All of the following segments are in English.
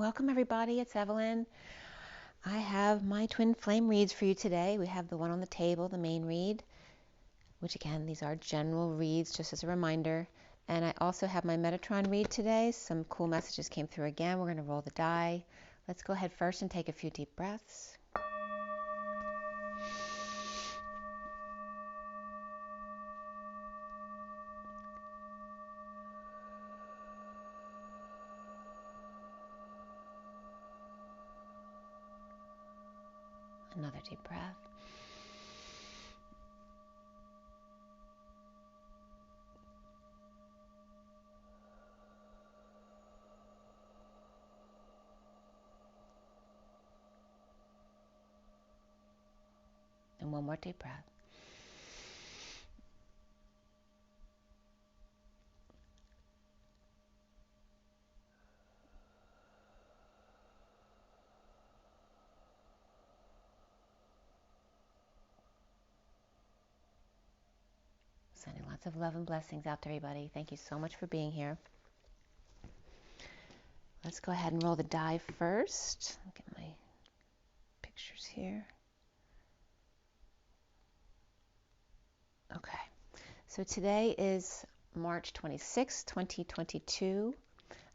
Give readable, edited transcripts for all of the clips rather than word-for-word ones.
Welcome everybody, it's Evelyn. I have my twin flame reads for you today. We have the one on the table, the main read, which again, these are general reads just as a reminder. And I also have my Metatron read today. Some cool messages came through again. We're going to roll the die. Let's go ahead first and take a few deep breaths. Another deep breath. And one more deep breath. Sending lots of love and blessings out to everybody. Thank you so much for being here. Let's go ahead and roll the die first. Get my pictures here. Okay, so today is March 26, 2022.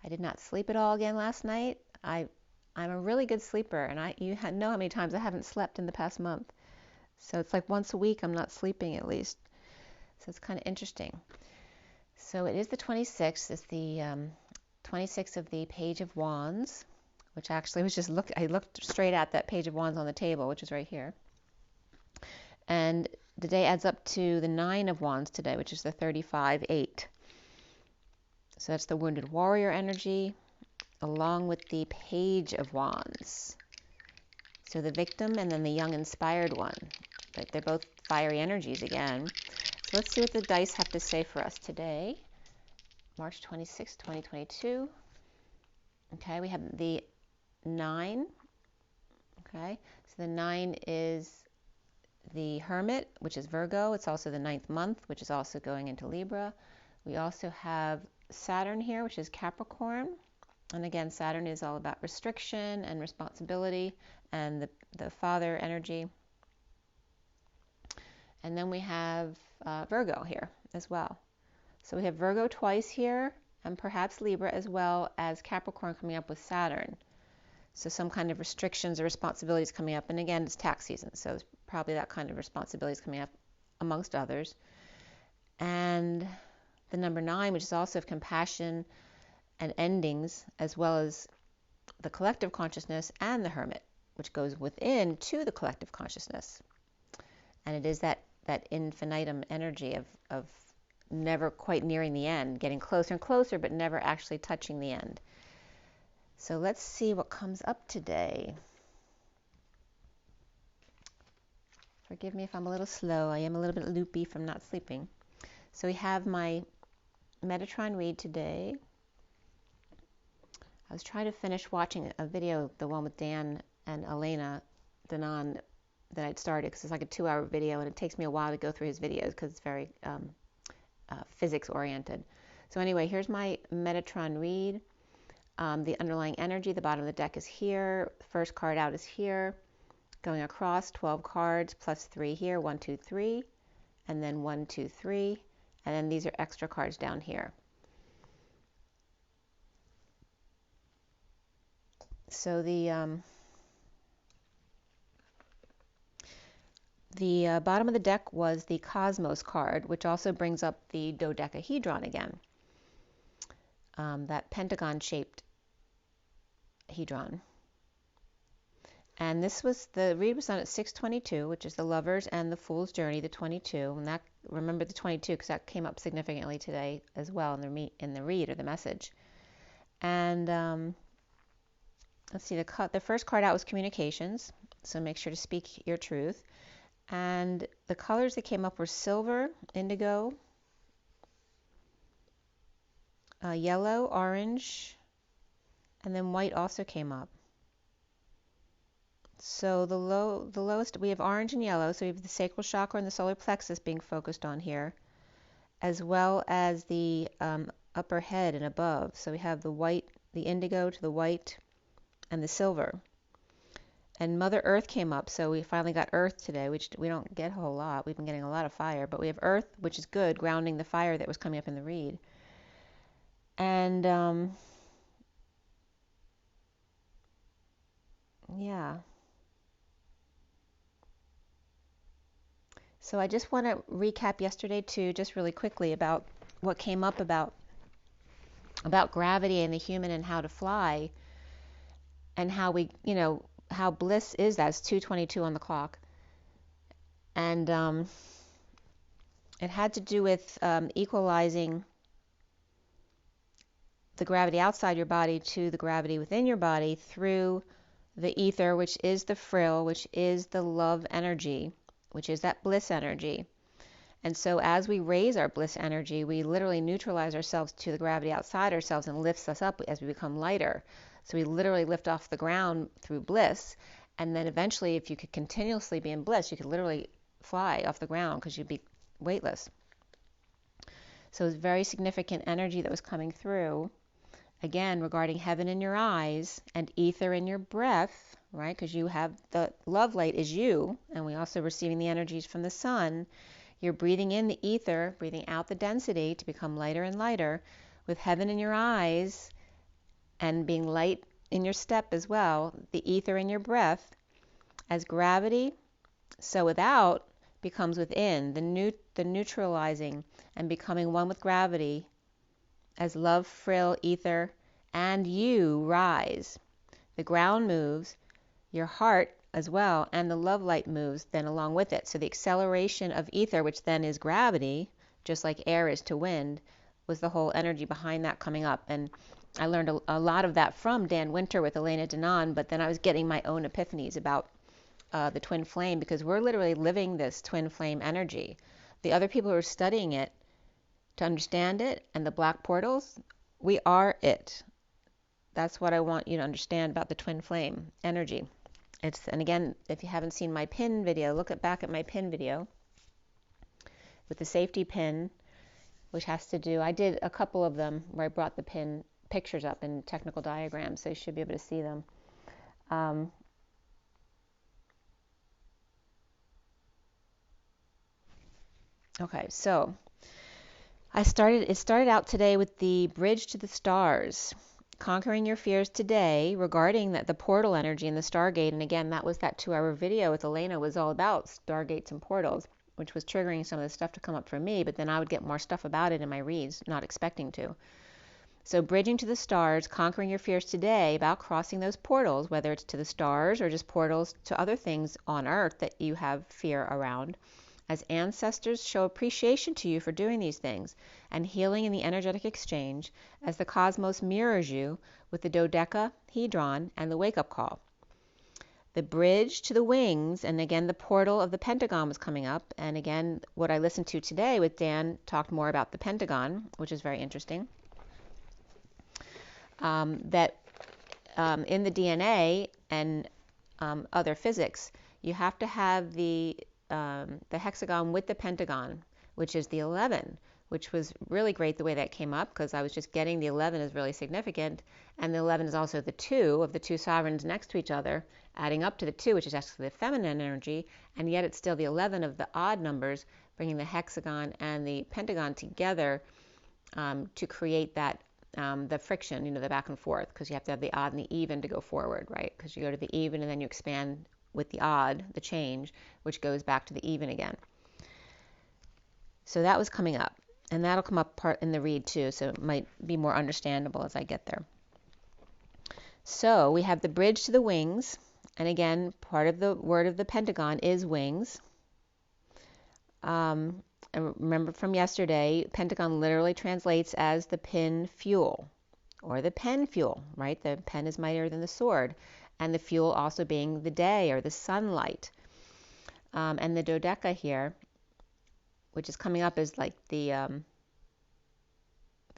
I did not sleep at all again last night. I'm a really good sleeper, and you know how many times I haven't slept in the past month. So it's like once a week I'm not sleeping at least. So it's kind of interesting. So it is the 26th. It's the 26th of the Page of Wands, which actually was just I looked straight at that Page of Wands on the table, which is right here. And the day adds up to the 9 of Wands today, which is the 35-8. So that's the Wounded Warrior energy, along with the Page of Wands. So the Victim and then the Young Inspired one. But they're both fiery energies again. So let's see what the dice have to say for us today. March 26, 2022. Okay, we have the 9. Okay, so the 9 is the Hermit, which is Virgo. It's also the 9th month, which is also going into Libra. We also have Saturn here, which is Capricorn. And again, Saturn is all about restriction and responsibility and the father energy. And then we have Virgo here as well. So we have Virgo twice here, and perhaps Libra, as well as Capricorn coming up with Saturn. So some kind of restrictions or responsibilities coming up. And again, it's tax season, so it's probably that kind of responsibilities coming up amongst others. And the number 9, which is also of compassion and endings, as well as the collective consciousness, and the Hermit, which goes within to the collective consciousness. And it is that infinitum energy of never quite nearing the end, getting closer and closer, but never actually touching the end. So let's see what comes up today. Forgive me if I'm a little slow. I am a little bit loopy from not sleeping. So we have my Metatron read today. I was trying to finish watching a video, the one with Dan and Elena Danan, that I'd started, because it's like a 2-hour video, and it takes me a while to go through his videos because it's very physics oriented. So anyway, here's my Metatron read. The underlying energy, the bottom of the deck is here. The first card out is here. Going across, 12 cards plus 3 here, 1, 2, 3, and then 1, 2, 3, and then these are extra cards down here. So the bottom of the deck was the Cosmos card, which also brings up the dodecahedron again, that pentagon-shaped hedron. And this was, the read was done at 6:22, which is the Lover's and the Fool's Journey, the 22. And that, remember the 22, because that came up significantly today as well in the read or the message. And let's see, the first card out was communications, so make sure to speak your truth. And the colors that came up were silver, indigo, yellow, orange, and then white also came up. So the lowest, we have orange and yellow, so we have the sacral chakra and the solar plexus being focused on here, as well as the upper head and above. So we have the white, the indigo to the white, and the silver. And Mother Earth came up, so we finally got Earth today, which we don't get a whole lot. We've been getting a lot of fire, but we have Earth, which is good, grounding the fire that was coming up in the read. And yeah. So I just want to recap yesterday too, just really quickly, about what came up about gravity and the human and how to fly, and how we, how bliss is that. It's 2:22 on the clock. And it had to do with equalizing the gravity outside your body to the gravity within your body through the ether, which is the frill, which is the love energy, which is that bliss energy. And so as we raise our bliss energy, we literally neutralize ourselves to the gravity outside ourselves and lifts us up as we become lighter. So we literally lift off the ground through bliss. And then eventually, if you could continuously be in bliss, you could literally fly off the ground because you'd be weightless. So it was very significant energy that was coming through. Again, regarding heaven in your eyes and ether in your breath, right? Because you have the love light is you, and we also receiving the energies from the sun. You're breathing in the ether, breathing out the density to become lighter and lighter, with heaven in your eyes and being light in your step as well. The ether in your breath as gravity, so without becomes within, the neutralizing and becoming one with gravity as love, frill, ether, and you rise. The ground moves, your heart as well, and the love light moves then along with it. So the acceleration of ether, which then is gravity, just like air is to wind, was the whole energy behind that coming up. And I learned a lot of that from Dan Winter with Elena Denon, but then I was getting my own epiphanies about the twin flame, because we're literally living this twin flame energy. The other people who are studying it to understand it, and the black portals, we are it. That's what I want you to understand about the twin flame energy. And again, if you haven't seen my pin video, look back at my pin video with the safety pin, which has to do, I did a couple of them where I brought the pin pictures up in technical diagrams, so you should be able to see them. Okay, so it started out today with the bridge to the stars, conquering your fears today, regarding the portal energy and the Stargate. And again, that was that 2-hour video with Elena, was all about Stargates and portals, which was triggering some of the stuff to come up for me, but then I would get more stuff about it in my reads, not expecting to. So bridging to the stars, conquering your fears today, about crossing those portals, whether it's to the stars or just portals to other things on Earth that you have fear around, as ancestors show appreciation to you for doing these things, and healing in the energetic exchange, as the cosmos mirrors you with the dodecahedron and the wake-up call. The bridge to the wings, and again the portal of the Pentagon was coming up, and again what I listened to today with Dan talked more about the Pentagon, which is very interesting. That in the DNA and other physics, you have to have the hexagon with the pentagon, which is the 11, which was really great the way that came up, because I was just getting the 11 is really significant, and the 11 is also the 2 of the two sovereigns next to each other, adding up to the 2, which is actually the feminine energy, and yet it's still the 11 of the odd numbers, bringing the hexagon and the pentagon together to create that the friction, the back and forth, because you have to have the odd and the even to go forward, right? Because you go to the even and then you expand with the odd, the change, which goes back to the even again. So that was coming up, and that'll come up part in the read too, so it might be more understandable as I get there. So we have the bridge to the wings, and again, part of the word of the Pentagon is wings. And remember from yesterday, Pentagon literally translates as the pin fuel, or the pen fuel, right? The pen is mightier than the sword, and the fuel also being the day or the sunlight. And the dodeca here, which is coming up as like the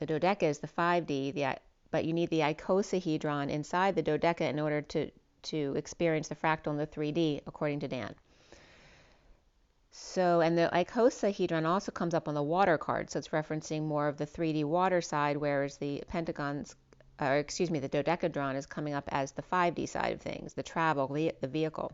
dodeca is the 5D, but you need the icosahedron inside the dodeca in order to experience the fractal in the 3D, according to Dan. So, and the icosahedron also comes up on the water card, so it's referencing more of the 3D water side, whereas the Pentagon's or excuse me, the dodecahedron is coming up as the 5D side of things, the travel, the vehicle.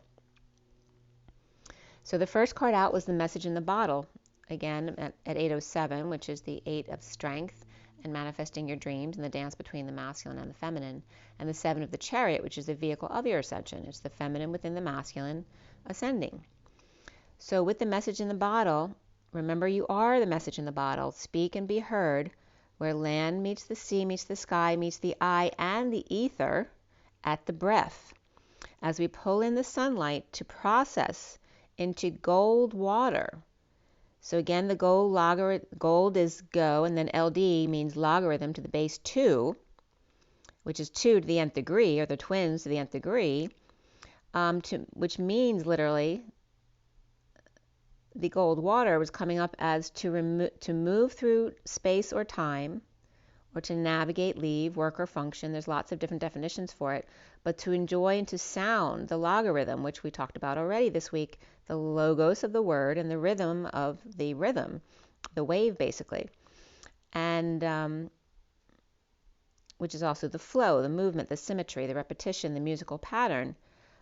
So the first card out was the message in the bottle, again at 807, which is the 8 of strength and manifesting your dreams and the dance between the masculine and the feminine, and the 7 of the chariot, which is the vehicle of your ascension. It's the feminine within the masculine ascending. So with the message in the bottle, remember you are the message in the bottle. Speak and be heard, where land meets the sea, meets the sky, meets the eye and the ether at the breath. As we pull in the sunlight to process into gold water. So again, the gold is go, and then LD means logarithm to the base 2, which is 2 to the nth degree, or the twins to the nth degree, which means literally the gold water was coming up as to move through space or time, or to navigate, leave, work, or function. There's lots of different definitions for it, but to enjoy and to sound the logarithm, which we talked about already this week, the logos of the word and the rhythm of the rhythm, the wave basically, and which is also the flow, the movement, the symmetry, the repetition, the musical pattern,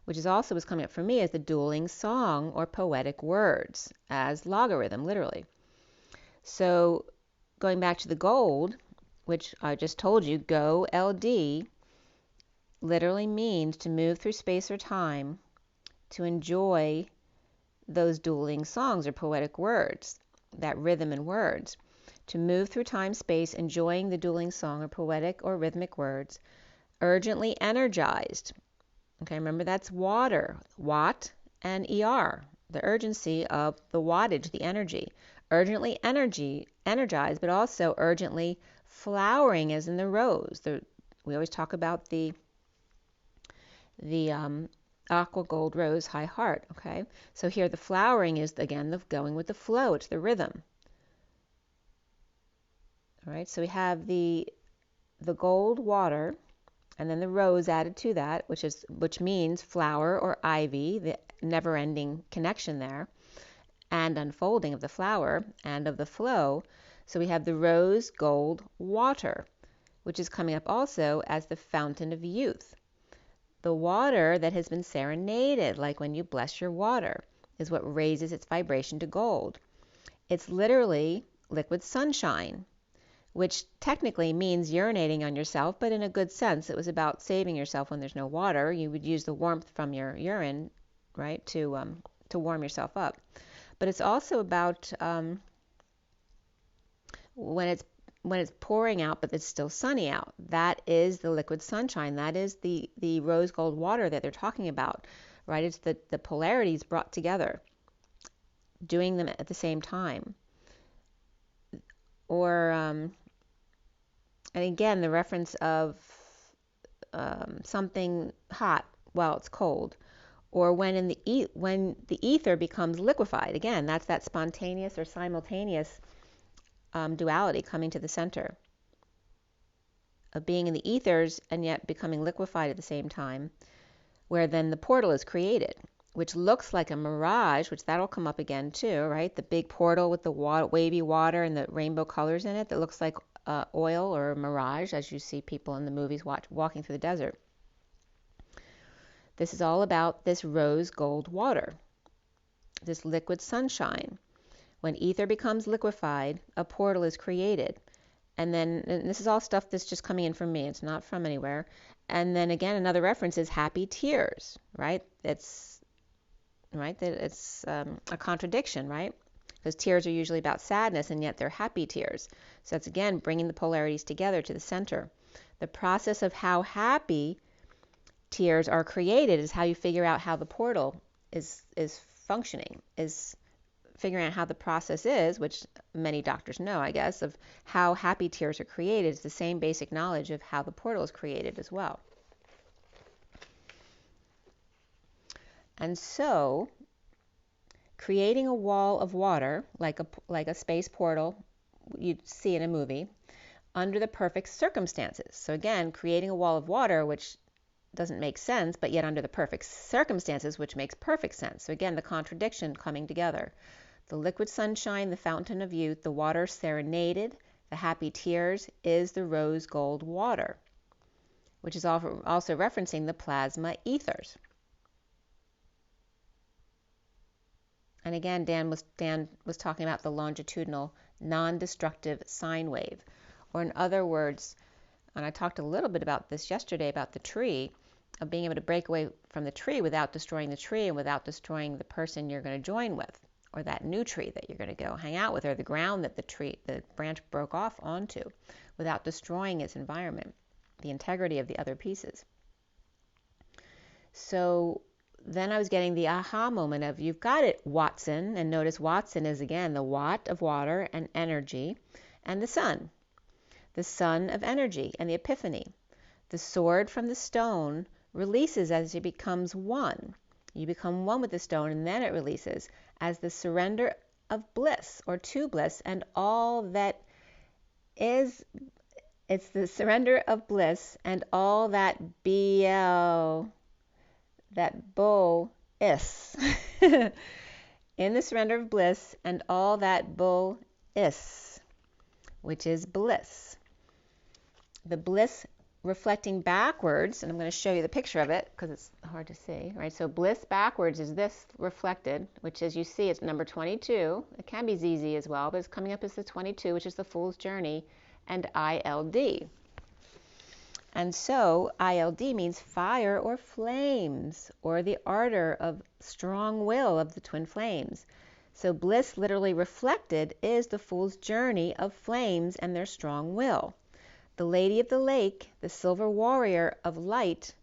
which is also was coming up for me as the dueling song or poetic words as logarithm, literally. So going back to the gold, which I just told you, go LD, literally means to move through space or time, to enjoy those dueling songs or poetic words, that rhythm and words, to move through time, space, enjoying the dueling song or poetic or rhythmic words, urgently energized. Okay, remember that's water, watt and ER, the urgency of the wattage, the energy. Urgently energized, but also urgently flowering as in the rose. We always talk about the aqua gold rose high heart, okay? So here the flowering is, again, the going with the flow. It's the rhythm. All right, so we have the gold water, and then the rose added to that, which means flower or ivy, the never-ending connection there, and unfolding of the flower and of the flow. So we have the rose gold water, which is coming up also as the fountain of youth. The water that has been serenaded, like when you bless your water, is what raises its vibration to gold. It's literally liquid sunshine, which technically means urinating on yourself, but in a good sense. It was about saving yourself when there's no water. You would use the warmth from your urine, right, to warm yourself up. But it's also about when it's pouring out, but it's still sunny out. That is the liquid sunshine. That is the rose gold water that they're talking about, right? It's the polarities brought together, doing them at the same time. Or, and again, the reference of something hot while it's cold. Or when the ether becomes liquefied. Again, that's that spontaneous or simultaneous duality coming to the center of being in the ethers and yet becoming liquefied at the same time, where then the portal is created, which looks like a mirage, which that'll come up again too, right? The big portal with the wavy water and the rainbow colors in it that looks like oil or a mirage, as you see people in the movies walking through the desert. This is all about this rose gold water, this liquid sunshine. When ether becomes liquefied, a portal is created. And this is all stuff that's just coming in from me. It's not from anywhere. And then again, another reference is happy tears, right? It's a contradiction, right? Because tears are usually about sadness, and yet they're happy tears. So that's, again, bringing the polarities together to the center. The process of how happy tears are created is how you figure out how the portal is functioning, is figuring out how the process is, which many doctors know, I guess, of how happy tears are created. Is the same basic knowledge of how the portal is created as well. And so, creating a wall of water, like a space portal you'd see in a movie, under the perfect circumstances. So again, creating a wall of water, which doesn't make sense, but yet under the perfect circumstances, which makes perfect sense. So again, the contradiction coming together. The liquid sunshine, the fountain of youth, the water serenaded, the happy tears is the rose gold water. which is also referencing the plasma ethers. And again, Dan was talking about the longitudinal non-destructive sine wave. Or in other words, and I talked a little bit about this yesterday about the tree, of being able to break away from the tree without destroying the tree and without destroying the person you're going to join with, or that new tree that you're going to go hang out with, or the ground that the branch broke off onto, without destroying its environment, the integrity of the other pieces. So then I was getting the aha moment of, you've got it, Watson. And notice Watson is, again, the watt of water and energy, and the sun of energy and the epiphany. The sword from the stone releases as it becomes one. You become one with the stone, and then it releases as the surrender of bliss, or to bliss, and all that is. It's the surrender of bliss and all that bull is. In the surrender of bliss and all that bull is, which is bliss. The bliss reflecting backwards, and I'm going to show you the picture of it because it's hard to see, right? So bliss backwards is this reflected, which, as you see, it's number 22. It can be ZZ as well, but it's coming up as the 22, which is the Fool's Journey, and ILD. And so ILD means fire or flames, or the ardor of strong will of the twin flames. So bliss, literally reflected, is the Fool's Journey of flames and their strong will. The Lady of the Lake, the silver warrior of light.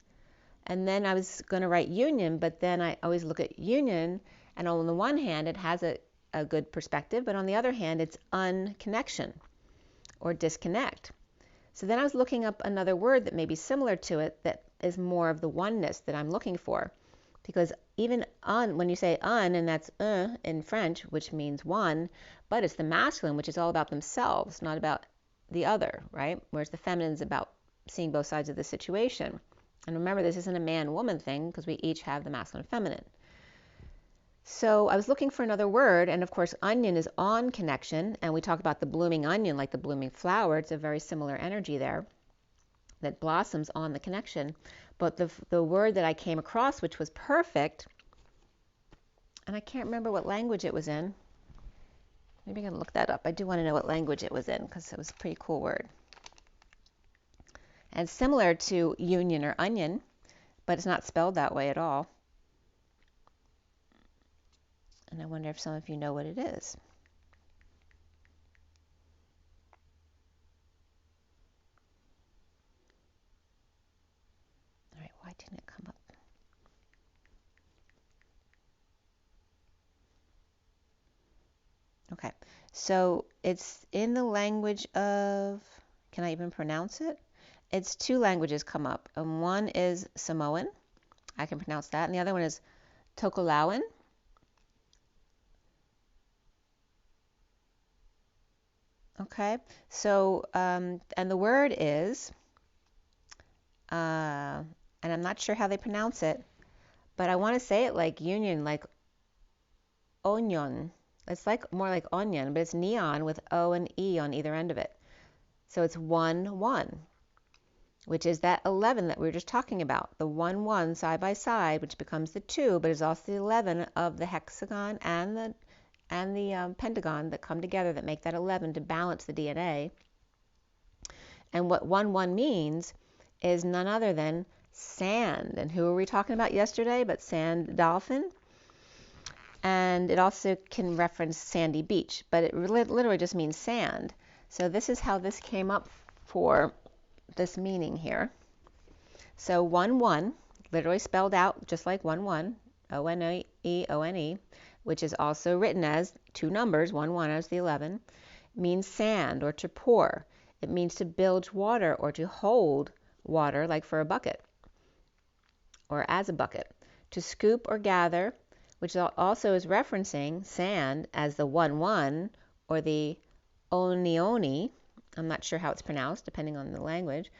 And then I was going to write union, but then I always look at union, and on the one hand it has a good perspective, but on the other hand it's unconnection or disconnect. So then I was looking up another word that may be similar to it, that is more of the oneness that I'm looking for. Because even when you say and that's in French, which means one, but it's the masculine, which is all about themselves, not about the other, right? Whereas the feminine is about seeing both sides of the situation. And remember, this isn't a man-woman thing, because we each have the masculine and feminine. So I was looking for another word, and of course onion is on connection, and we talk about the blooming onion like the blooming flower. It's a very similar energy there that blossoms on the connection. But the word that I came across, which was perfect, and I can't remember what language it was in. Maybe I'm going to look that up. I do want to know what language it was in, because it was a pretty cool word. And similar to union or onion, but it's not spelled that way at all. And I wonder if some of you know what it is. All right, why didn't it come up? Okay, so it's in the language of, can I even pronounce it? It's two languages come up, and one is Samoan, I can pronounce that, and the other one is Tokolauan. Okay, so, and the word is, and I'm not sure how they pronounce it, but I want to say it like union, like onion. It's like more like onion, but it's neon with O and E on either end of it. So it's 1-1, which is that 11 that we were just talking about. The 1-1 side by side, which becomes the 2, but is also the 11 of the hexagon and the pentagon that come together that make that 11 to balance the DNA. And what 1-1 means is none other than sand. And who were we talking about yesterday but sand dolphin? And it also can reference sandy beach, but it literally just means sand. So this is how this came up for this meaning here. So 1-1, literally spelled out just like 1-1, O-N-E-O-N-E, which is also written as two numbers, 1-1 as the 11, means sand or to pour. It means to bilge water or to hold water, like for a bucket or as a bucket. To scoop or gather, which also is referencing sand as the 1-1 or the oni. I'm not sure how it's pronounced, depending on the language.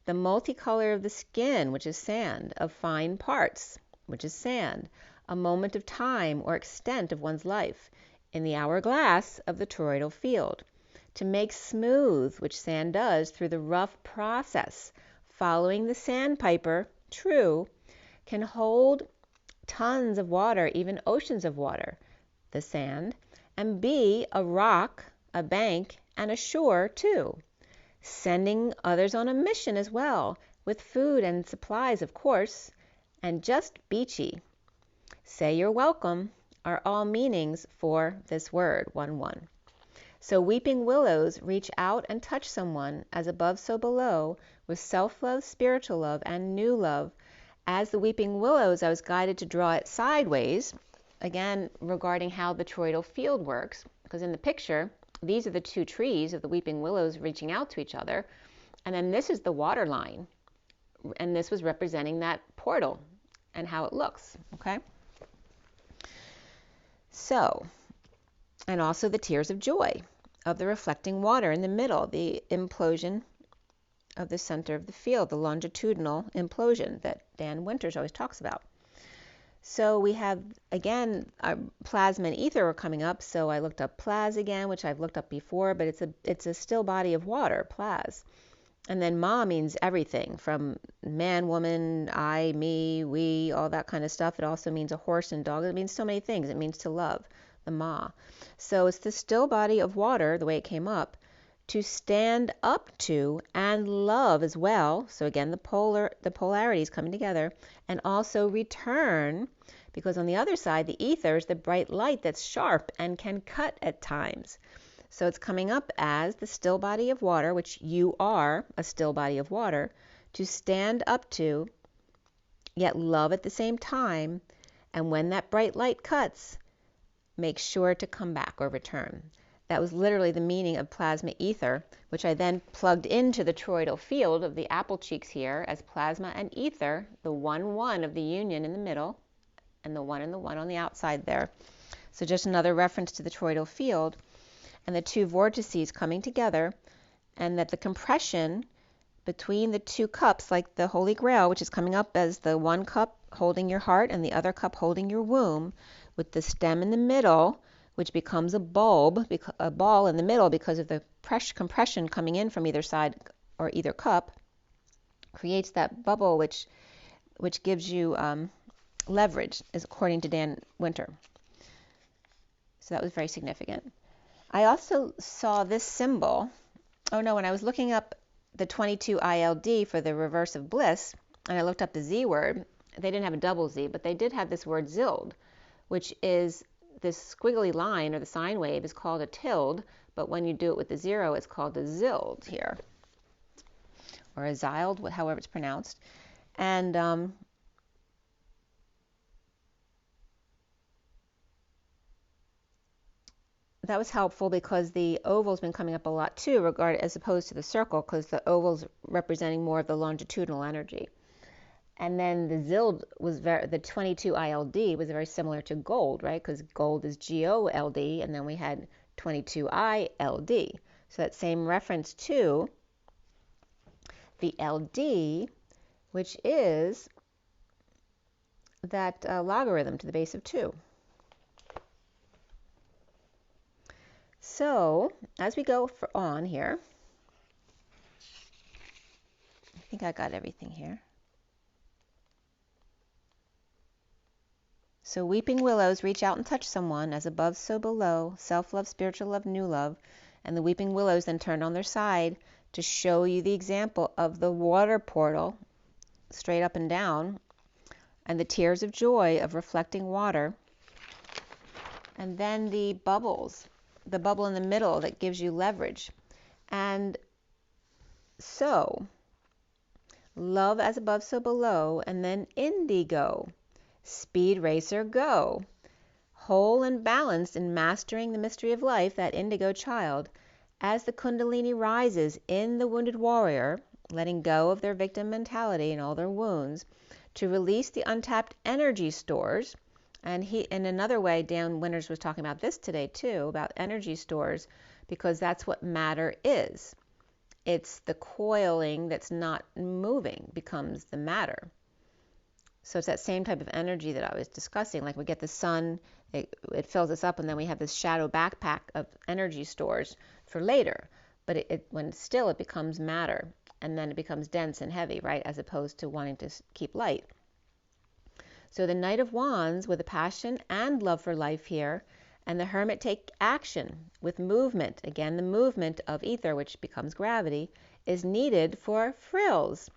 The multicolor of the skin, which is sand, of fine parts, which is sand. A moment of time or extent of one's life, in the hourglass of the toroidal field. To make smooth, which sand does through the rough process, following the sandpiper, true, can hold tons of water, even oceans of water, the sand, and be a rock, a bank, and a shore too, sending others on a mission as well, with food and supplies, of course, and just beachy. Say you're welcome are all meanings for this word, 1-1. So weeping willows reach out and touch someone, as above so below, with self-love, spiritual love, and new love. As the weeping willows, I was guided to draw it sideways, again regarding how the toroidal field works, because in the picture, these are the two trees of the weeping willows reaching out to each other, and then this is the water line, and this was representing that portal and how it looks, okay? So, and also the tears of joy of the reflecting water in the middle, the implosion of the center of the field, the longitudinal implosion that Dan Winters always talks about. So we have, again, our plasma and ether are coming up, so I looked up plas again, which I've looked up before, but it's a still body of water, plas. And then ma means everything, from man, woman, I, me, we, all that kind of stuff. It also means a horse and dog. It means so many things. It means to love, the ma. So it's the still body of water, the way it came up, to stand up to and love as well. So again, the polarities coming together, and also return, because on the other side, the ether is the bright light that's sharp and can cut at times. So it's coming up as the still body of water, which you are a still body of water, to stand up to, yet love at the same time. And when that bright light cuts, make sure to come back or return. That was literally the meaning of plasma ether, which I then plugged into the toroidal field of the apple cheeks here as plasma and ether, the 1-1 of the union in the middle, and the 1 and the 1 on the outside there. So just another reference to the toroidal field, and the two vortices coming together, and that the compression between the two cups, like the Holy Grail, which is coming up as the one cup holding your heart and the other cup holding your womb, with the stem in the middle, which becomes a bulb, a ball in the middle because of the compression coming in from either side or either cup, creates that bubble which gives you leverage, is according to Dan Winter. So that was very significant. I also saw this symbol. Oh no, when I was looking up the 22 ILD for the reverse of bliss, and I looked up the Z word, they didn't have a double Z, but they did have this word ZILD, which is this squiggly line, or the sine wave, is called a tilde, but when you do it with the 0, it's called a ZILD here, or a Zild, however it's pronounced. And that was helpful because the oval's been coming up a lot too, as opposed to the circle, because the oval's representing more of the longitudinal energy. And then the ZILD was the 22 ILD was very similar to gold, right? Because gold is GOLD, and then we had 22 ILD. So that same reference to the LD, which is that logarithm to the base of 2. So as we go on here, I think I got everything here. So weeping willows reach out and touch someone, as above so below, self-love, spiritual love, new love. And the weeping willows then turned on their side to show you the example of the water portal, straight up and down, and the tears of joy of reflecting water. And then the bubbles, the bubble in the middle that gives you leverage. And so, love as above so below, and then indigo. Speed racer, go. Whole and balanced in mastering the mystery of life, that indigo child, as the kundalini rises in the wounded warrior, letting go of their victim mentality and all their wounds, to release the untapped energy stores. And in another way, Dan Winters was talking about this today too, about energy stores, because that's what matter is. It's the coiling that's not moving becomes the matter. So it's that same type of energy that I was discussing. Like we get the sun, it fills us up, and then we have this shadow backpack of energy stores for later. But when still it becomes matter. and then it becomes dense and heavy, right, as opposed to wanting to keep light. So the Knight of Wands with a passion and love for life here, and the Hermit take action with movement. Again, the movement of ether, which becomes gravity, is needed for frills,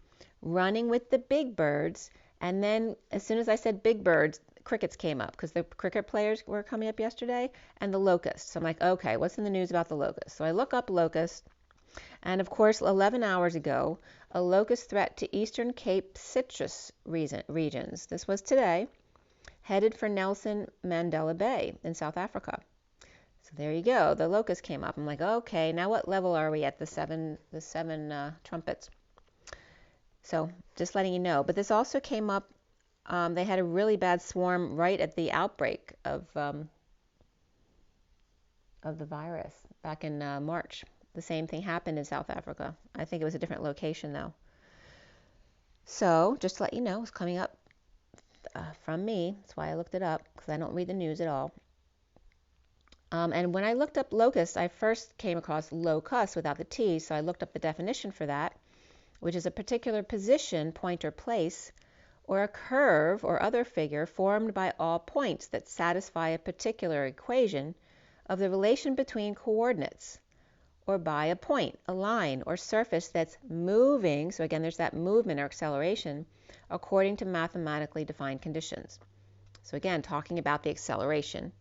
running with the big birds. And then as soon as I said big birds, crickets came up because the cricket players were coming up yesterday, and the locusts. So I'm like, okay, what's in the news about the locusts? So I look up locusts, and of course 11 hours ago, a locust threat to eastern Cape Citrus regions. This was today, headed for Nelson Mandela Bay in South Africa. So there you go, the locust came up. I'm like, okay, now what level are we at? The seven trumpets. So just letting you know. But this also came up. They had a really bad swarm right at the outbreak of the virus back in March. The same thing happened in South Africa. I think it was a different location though. So just to let you know, it's coming up from me. That's why I looked it up, because I don't read the news at all. And when I looked up locust, I first came across locus without the T, so I looked up the definition for that, which is a particular position, point, or place, or a curve or other figure formed by all points that satisfy a particular equation of the relation between coordinates, or by a point, a line, or surface that's moving. So again, there's that movement or acceleration according to mathematically defined conditions. So again, talking about the acceleration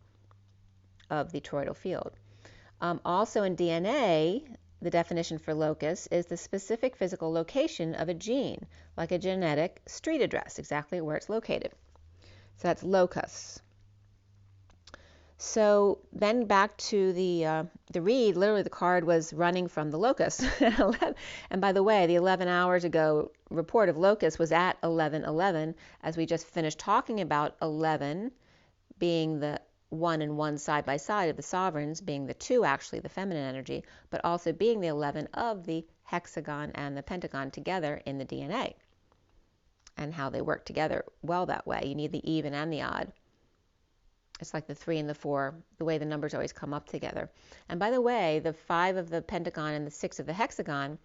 of the toroidal field. Also in DNA, the definition for locus is the specific physical location of a gene, like a genetic street address, exactly where it's located. So that's locus. So then back to the read, literally the card was running from the locust. And by the way, the 11 hours ago report of locust was at 11:11, as we just finished talking about 11 being the 1 and 1 side by side of the sovereigns, being the 2 actually, the feminine energy, but also being the 11 of the hexagon and the pentagon together in the DNA, and how they work together well that way. You need the even and the odd. It's like the 3 and the 4, the way the numbers always come up together. And by the way, the 5 of the pentagon and the 6 of the hexagon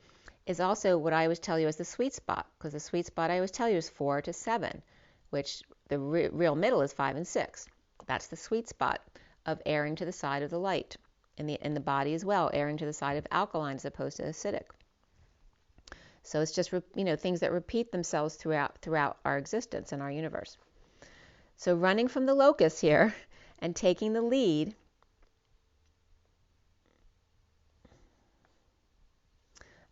is also what I always tell you is the sweet spot, because the sweet spot I always tell you is 4 to 7, which the real middle is 5 and 6. That's the sweet spot of erring to the side of the light, in the body as well, erring to the side of alkaline as opposed to acidic. So it's just things that repeat themselves throughout our existence and our universe. So running from the locus here and taking the lead,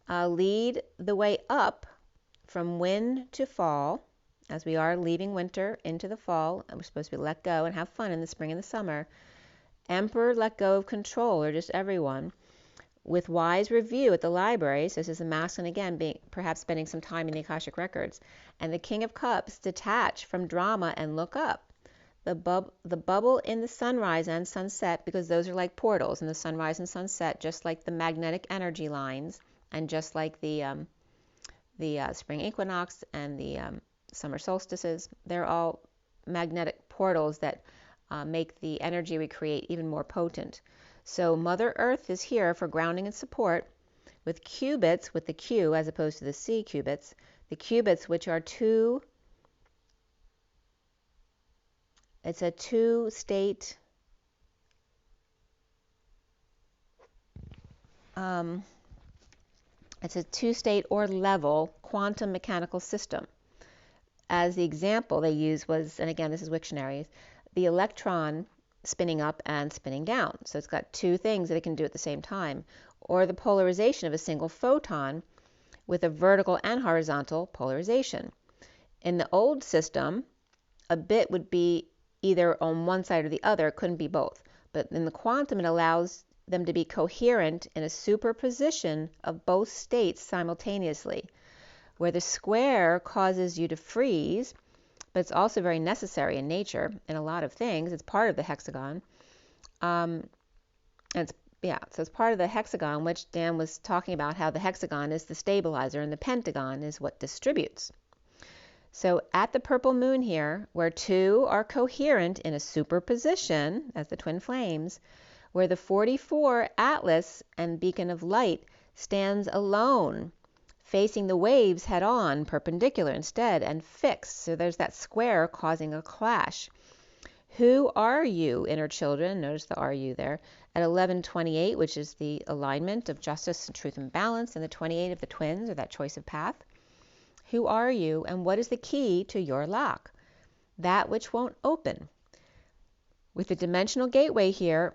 lead the way up from wind to fall, as we are leaving winter into the fall, and we're supposed to be let go and have fun in the spring and the summer. Emperor let go of control, or just everyone, with wise review at the library. So this is the masculine again, perhaps spending some time in the Akashic records. And the King of Cups, detach from drama and look up. The bubble in the sunrise and sunset, because those are like portals in the sunrise and sunset, just like the magnetic energy lines, and just like the spring equinox and the summer solstices. They're all magnetic portals that make the energy we create even more potent. So Mother Earth is here for grounding and support, with cubits, with the Q as opposed to the C cubits. The cubits, which are it's a two-state or level quantum mechanical system. As the example they use was, and again this is Wiktionary, the electron spinning up and spinning down. So it's got 2 things that it can do at the same time. Or the polarization of a single photon with a vertical and horizontal polarization. In the old system, a bit would be either on one side or the other, it couldn't be both. But in the quantum, it allows them to be coherent in a superposition of both states simultaneously, where the square causes you to freeze, but it's also very necessary in nature in a lot of things. It's part of the hexagon. So it's part of the hexagon, which Dan was talking about, how the hexagon is the stabilizer and the pentagon is what distributes. So at the purple moon here, where 2 are coherent in a superposition as the twin flames, where the 44 Atlas and beacon of light stands alone, facing the waves head on, perpendicular instead, and fixed. So there's that square causing a clash. Who are you, inner children? Notice the "are you" there. At 1128, which is the alignment of justice and truth and balance, and the 28 of the twins, or that choice of path. Who are you, and what is the key to your lock? That which won't open. With the dimensional gateway here,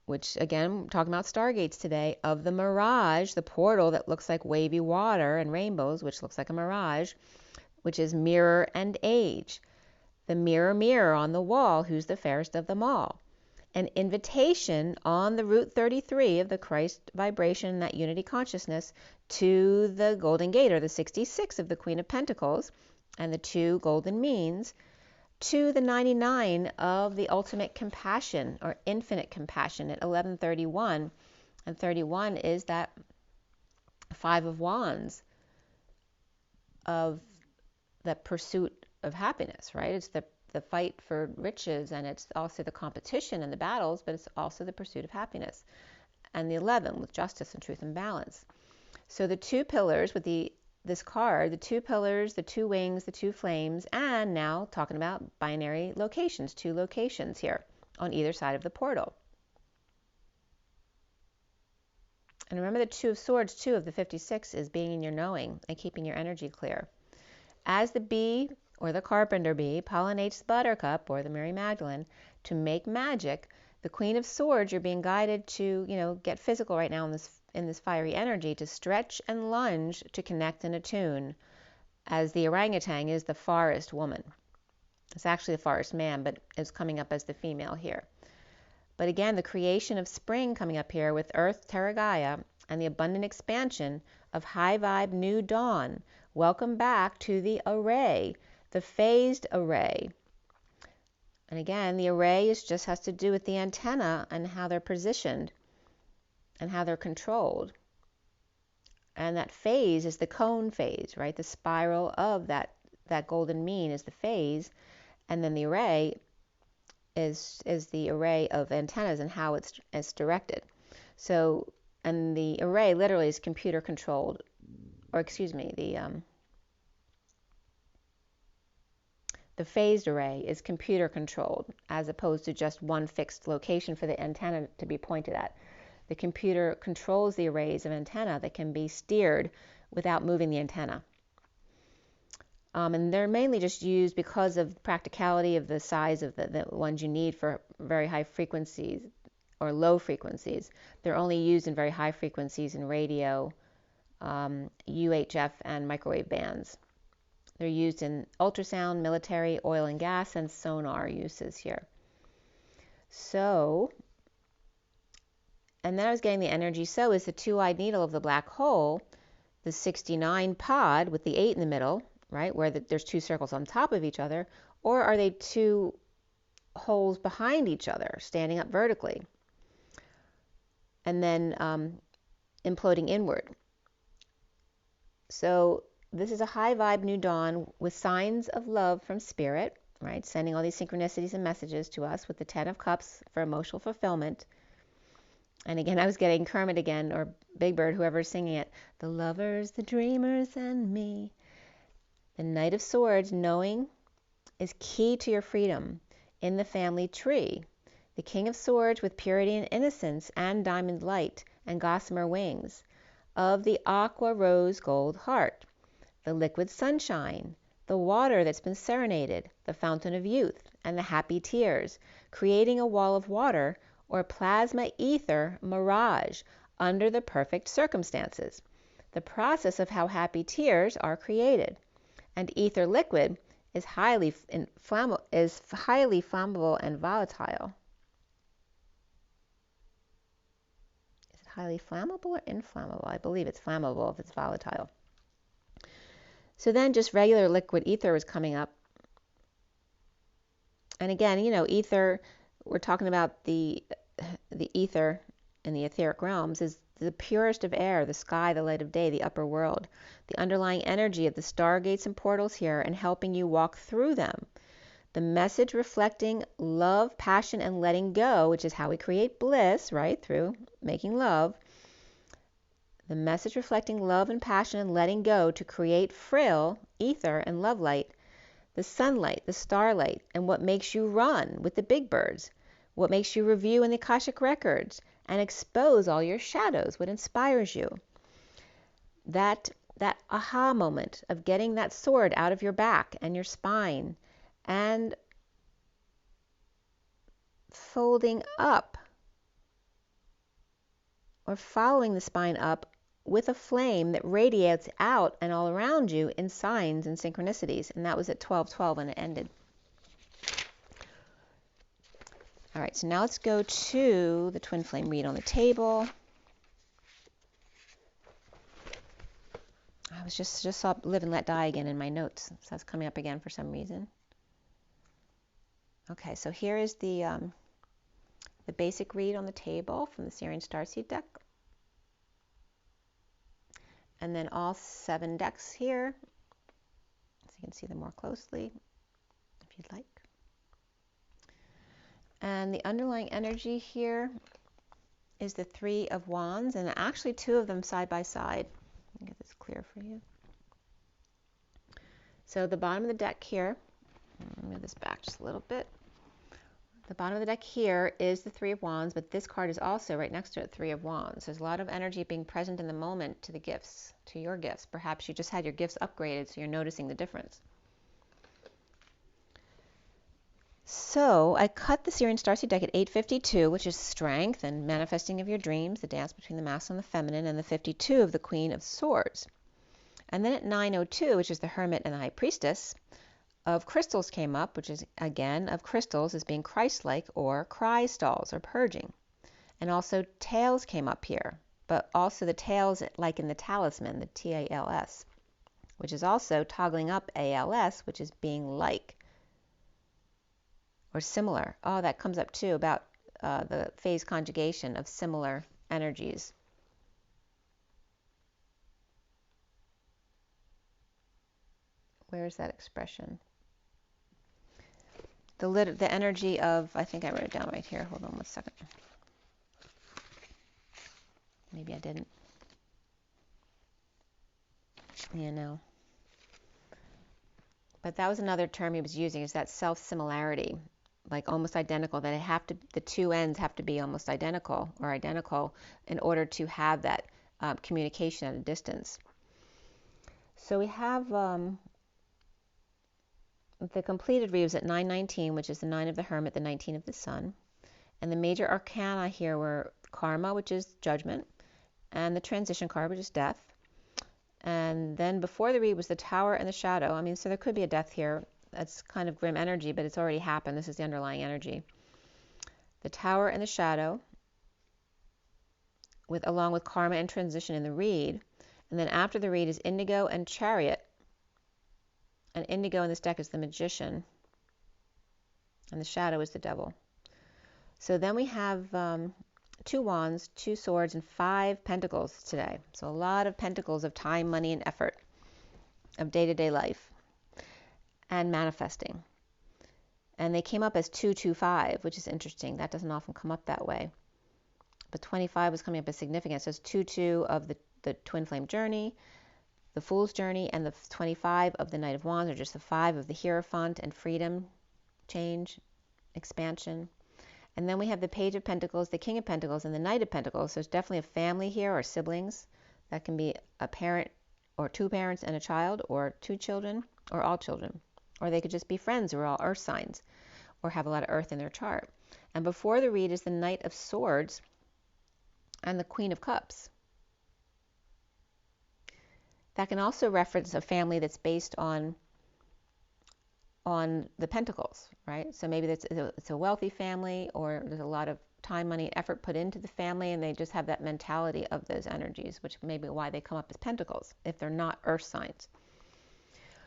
which again, I'm talking about stargates today, of the mirage, the portal that looks like wavy water and rainbows, which looks like a mirage, which is mirror and age. The mirror, mirror on the wall, who's the fairest of them all? An invitation on the Route 33 of the Christ vibration, that unity consciousness, to the Golden Gate, or the 66 of the Queen of Pentacles, and the 2 golden means, to the 99 of the ultimate compassion, or infinite compassion, at 1131. And 31 is that 5 of Wands, of the pursuit of happiness, right? It's the fight for riches, and it's also the competition and the battles, but it's also the pursuit of happiness. And the 11 with justice and truth and balance. So the 2 pillars with this card, the 2 pillars, the 2 wings, the 2 flames, and now talking about binary locations, 2 locations here on either side of the portal. And remember, the 2 of Swords, 2 of the 56, is being in your knowing and keeping your energy clear. As the bee, or the carpenter bee, pollinates the buttercup, or the Mary Magdalene, to make magic, the Queen of Swords, you're being guided to, get physical right now in this fiery energy, to stretch and lunge to connect and attune, as the orangutan is the forest woman. It's actually the forest man, but it's coming up as the female here. But again, the creation of spring coming up here with Earth, Terra Gaia, and the abundant expansion of high vibe new dawn. Welcome back to the array, the phased array. And again, the array just has to do with the antenna and how they're positioned and how they're controlled. And that phase is the cone phase, right? The spiral of that golden mean is the phase. And then the array is the array of antennas and how it's directed. So, and the array literally is computer controlled, or excuse me, the phased array is computer controlled, as opposed to just one fixed location for the antenna to be pointed at. The computer controls the arrays of antenna that can be steered without moving the antenna. And they're mainly just used because of practicality of the size of the ones you need for very high frequencies or low frequencies. They're only used in very high frequencies in radio, UHF, and microwave bands. They're used in ultrasound, military, oil and gas, and sonar uses here. So, and then I was getting the energy. So is the 2-eyed needle of the black hole, the 69 pod with the 8 in the middle, right, where there's 2 circles on top of each other, or are they 2 holes behind each other, standing up vertically, and then imploding inward? So this is a high vibe new dawn with signs of love from spirit, right, sending all these synchronicities and messages to us with the 10 of cups for emotional fulfillment. And again, I was getting Kermit again, or Big Bird, whoever's singing it. The lovers, the dreamers, and me. The Knight of Swords, knowing, is key to your freedom in the family tree. The King of Swords with purity and innocence and diamond light and gossamer wings. Of the aqua rose gold heart. The liquid sunshine. The water that's been serenaded. The fountain of youth and the happy tears. Creating a wall of water or plasma ether mirage under the perfect circumstances. The process of how happy tears are created. And ether liquid is highly flammable and volatile. Is it highly flammable or inflammable? I believe it's flammable if it's volatile. So then just regular liquid ether was coming up. And again, ether, we're talking about the ether in the etheric realms is the purest of air, the sky, the light of day, the upper world, the underlying energy of the stargates and portals here, and helping you walk through them. The message reflecting love, passion, and letting go, which is how we create bliss, right, through making love. The message reflecting love and passion and letting go to create frill, ether, and love light, the sunlight, the starlight, and what makes you run with the big birds, what makes you review in the Akashic records and expose all your shadows, what inspires you. That aha moment of getting that sword out of your back and your spine and folding up or following the spine up with a flame that radiates out and all around you in signs and synchronicities. And that was at 12:12 when it ended. All right, so now let's go to the twin flame read on the table. I was just saw live and let die again in my notes, so that's coming up again for some reason. Okay, so here is the basic read on the table from the SIRIAN Starseed deck. And then all 7 decks here, so you can see them more closely if you'd like. And the underlying energy here is the 3 of Wands, and actually 2 of them side by side. Let me get this clear for you. So the bottom of the deck here, I'll move this back just a little bit. The bottom of the deck here is the 3 of Wands, but this card is also right next to it, 3 of Wands. There's a lot of energy being present in the moment to the gifts, to your gifts. Perhaps you just had your gifts upgraded, so you're noticing the difference. So I cut the SIRIAN Starseed deck at 8:52, which is strength and manifesting of your dreams, the dance between the masculine and the feminine, and the 52 of the Queen of Swords. And then at 9:02, which is the Hermit and the High Priestess, of crystals came up, which is, again, of crystals as being Christ-like or crystals or purging. And also tails came up here, but also the tails like in the talisman, the TALS, which is also toggling up ALS, which is being like or similar. Oh, that comes up too about the phase conjugation of similar energies. Where is that expression? The energy of, I think I wrote it down right here. Hold on one second. Maybe I didn't. Yeah, no. But that was another term he was using, is that self-similarity, like almost identical, that the 2 ends have to be almost identical or identical in order to have that communication at a distance. So we have the completed read was at 9:19, which is the 9 of the Hermit, the 19 of the Sun. And the major arcana here were Karma, which is judgment, and the transition card, which is death. And then before the read was the Tower and the Shadow. I mean, so there could be a death here. That's kind of grim energy, but it's already happened. This is the underlying energy. The Tower and the Shadow, along with Karma and transition in the read. And then after the read is Indigo and Chariot. And Indigo in this deck is the Magician, and the Shadow is the Devil. So then we have 2 Wands, 2 Swords, and 5 Pentacles today. So a lot of Pentacles of time, money, and effort of day-to-day life and manifesting. And they came up as 225, which is interesting. That doesn't often come up that way. But 25 was coming up as significant. So it's 2-2 of the Twin Flame Journey, the Fool's Journey, and the 25 of the Knight of Wands are just the 5 of the Hierophant and freedom, change, expansion. And then we have the Page of Pentacles, the King of Pentacles, and the Knight of Pentacles. So there's definitely a family here or siblings. That can be a parent or 2 parents and a child, or 2 children, or all children. Or they could just be friends who are all earth signs or have a lot of earth in their chart. And before the read is the Knight of Swords and the Queen of Cups. That can also reference a family that's based on the Pentacles, right? So maybe it's a wealthy family, or there's a lot of time, money, and effort put into the family, and they just have that mentality of those energies, which may be why they come up as Pentacles, if they're not earth signs.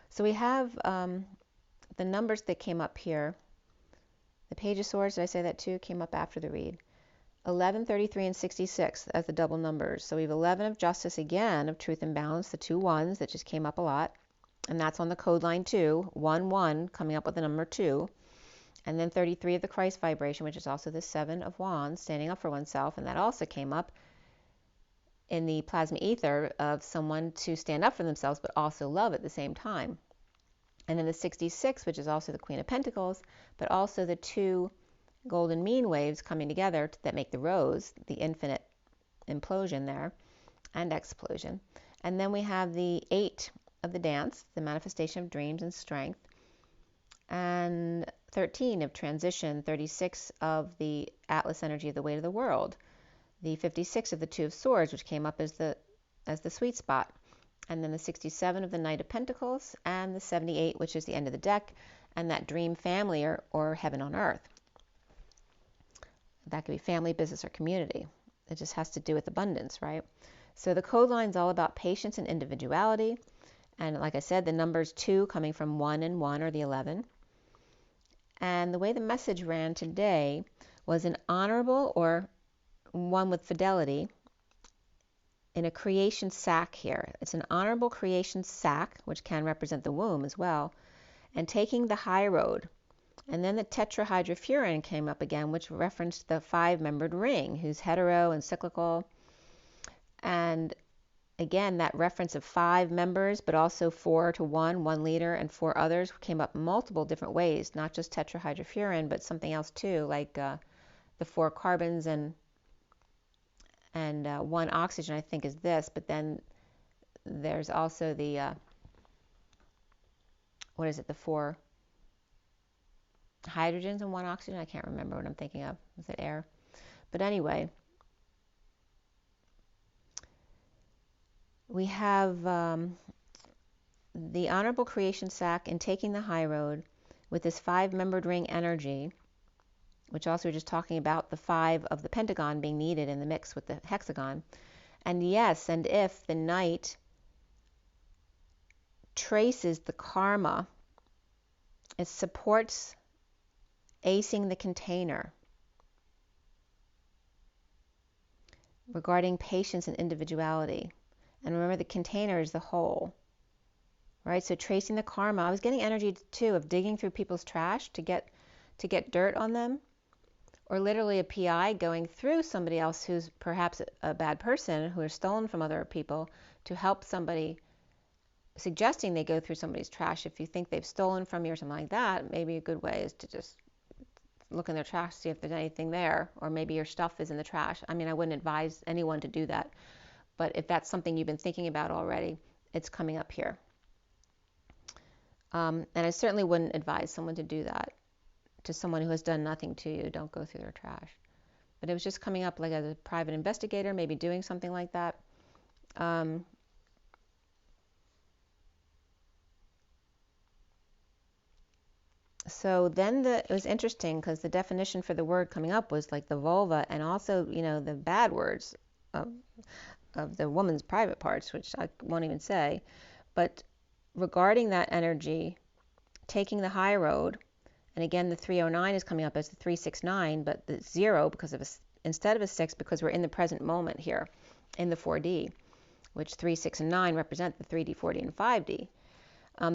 So we have the numbers that came up here. The Page of Swords, did I say that too? Came up after the read. 11, 33, and 66 as the double numbers. So we have 11 of Justice again, of Truth and Balance, the 2 ones that just came up a lot. And that's on the code line 2, 1, 1, coming up with the number 2. And then 33 of the Christ vibration, which is also the 7 of Wands, standing up for oneself. And that also came up in the plasma ether of someone to stand up for themselves, but also love at the same time. And then the 66, which is also the Queen of Pentacles, but also the two golden mean waves coming together that make the rose, the infinite implosion there and explosion. And then we have the 8 of the dance, the manifestation of dreams and strength, and 13 of transition, 36 of the Atlas energy of the weight of the world, the 56 of the 2 of swords, which came up as the sweet spot, and then the 67 of the Knight of Pentacles, and the 78, which is the end of the deck, and that dream family or heaven on earth. That could be family, business, or community. It just has to do with abundance, right? So the code line is all about patience and individuality. And like I said, the numbers 2 coming from 1 and 1 or the 11. And the way the message ran today was an honorable or one with fidelity in a creation sack here. It's an honorable creation sack, which can represent the womb as well, and taking the high road. And then the tetrahydrofuran came up again, which referenced the 5-membered ring, who's hetero and cyclical. And again, that reference of 5 members, but also 4 to 1 leader, and 4 others came up multiple different ways, not just tetrahydrofuran, but something else too, like the 4 carbons and 1 oxygen, I think is this. But then there's also the, what is it, the 4 hydrogens and 1 oxygen. I can't remember what I'm thinking of. Is it air? But anyway, we have the honorable creation sack and taking the high road with this 5-membered ring energy, which also we're just talking about the 5 of the pentagon being needed in the mix with the hexagon. And yes, and if the knight traces the karma, it supports acing the container regarding patience and individuality. And remember, the container is the whole, right? So tracing the karma, I was getting energy too of digging through people's trash to get dirt on them, or literally a PI going through somebody else who's perhaps a bad person who is stolen from other people to help somebody, suggesting they go through somebody's trash. If you think they've stolen from you or something like that, maybe a good way is to just look in their trash, see if there's anything there, or maybe your stuff is in the trash. I mean, I wouldn't advise anyone to do that, but if that's something you've been thinking about already, it's coming up here. And I certainly wouldn't advise someone to do that to someone who has done nothing to you. Don't go through their trash. But it was just coming up like as a private investigator, maybe doing something like that. So then it was interesting because the definition for the word coming up was like the vulva, and also, you know, the bad words of the woman's private parts, which I won't even say. But regarding that energy, taking the high road, and again, the 309 is coming up as the 369, but the 0 because of instead of a 6, because we're in the present moment here in the 4D, which 3, 6, and 9 represent the 3D, 4D, and 5D.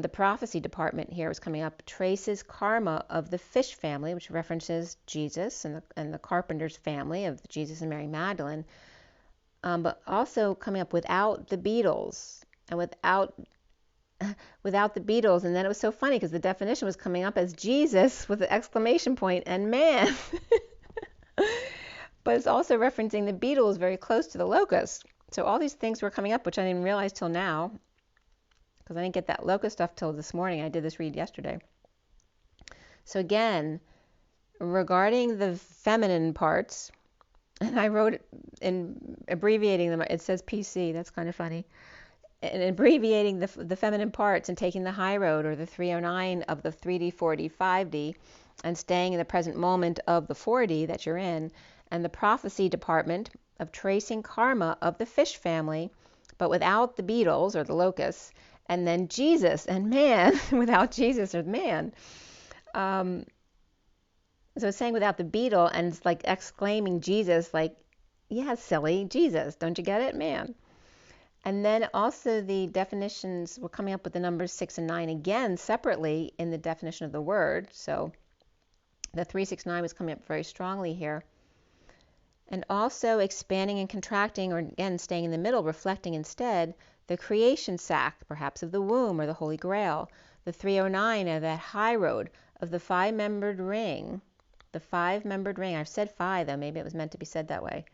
The prophecy department here is coming up, traces karma of the fish family, which references Jesus and the carpenter's family of Jesus and Mary Magdalene, but also coming up without the Beatles and without the Beatles. And then it was so funny because the definition was coming up as Jesus with an exclamation point and man. But it's also referencing the Beatles very close to the locust. So all these things were coming up, which I didn't realize till now, because I didn't get that locust stuff till this morning. I did this read yesterday. So again, regarding the feminine parts, and I wrote it in abbreviating them. It says PC. That's kind of funny. And abbreviating the feminine parts and taking the high road, or the 309 of the 3D, 4D, 5D, and staying in the present moment of the 4D that you're in, and the prophecy department of tracing karma of the fish family, but without the Beatles or the locusts, and then Jesus and man without Jesus or man. So it's saying without the beetle, and it's like exclaiming Jesus, like, yeah, silly, Jesus, don't you get it, man? And then also the definitions, we're coming up with the numbers 6 and 9 again separately in the definition of the word. So the 369 was coming up very strongly here. And also expanding and contracting, or again staying in the middle, reflecting instead the creation sac, perhaps of the womb or the Holy Grail, the 309 of that high road of the five-membered ring. The five-membered ring, I've said five though, maybe it was meant to be said that way.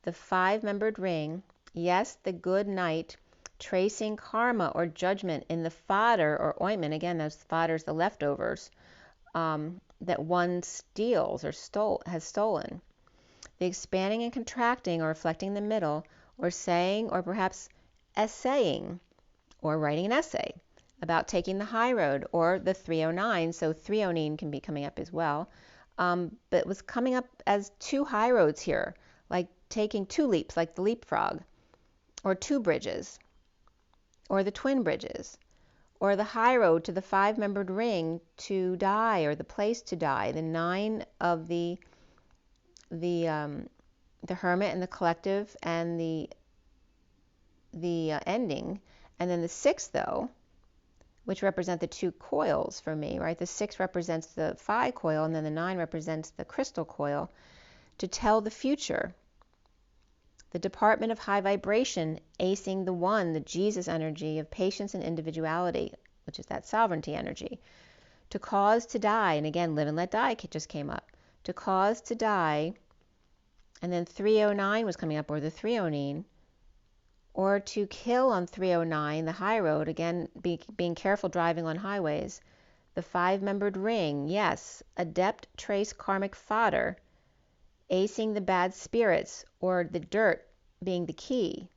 The five-membered ring, yes, the good knight, tracing karma or judgment in the fodder or ointment, again those fodders, the leftovers, that one steals or has stolen. The expanding and contracting or reflecting the middle, or saying or perhaps essaying or writing an essay about taking the high road, or the 309, so 309 can be coming up as well, but was coming up as two high roads here, like taking two leaps, like the leapfrog, or two bridges, or the twin bridges, or the high road to the five-membered ring to die, or the place to die, the 9 of the hermit and the collective and the ending, and then the 6 though, which represent the 2 coils for me, right? The 6 represents the phi coil, and then the 9 represents the crystal coil, to tell the future. The department of high vibration, acing the 1, the Jesus energy of patience and individuality, which is that sovereignty energy. To cause to die, and again, live and let die just came up. To cause to die, and then 309 was coming up, or the 309, or to kill on 309, the high road, again, being careful driving on highways. The five-membered ring, yes, adept trace karmic fodder, acing the bad spirits, or the dirt being the key.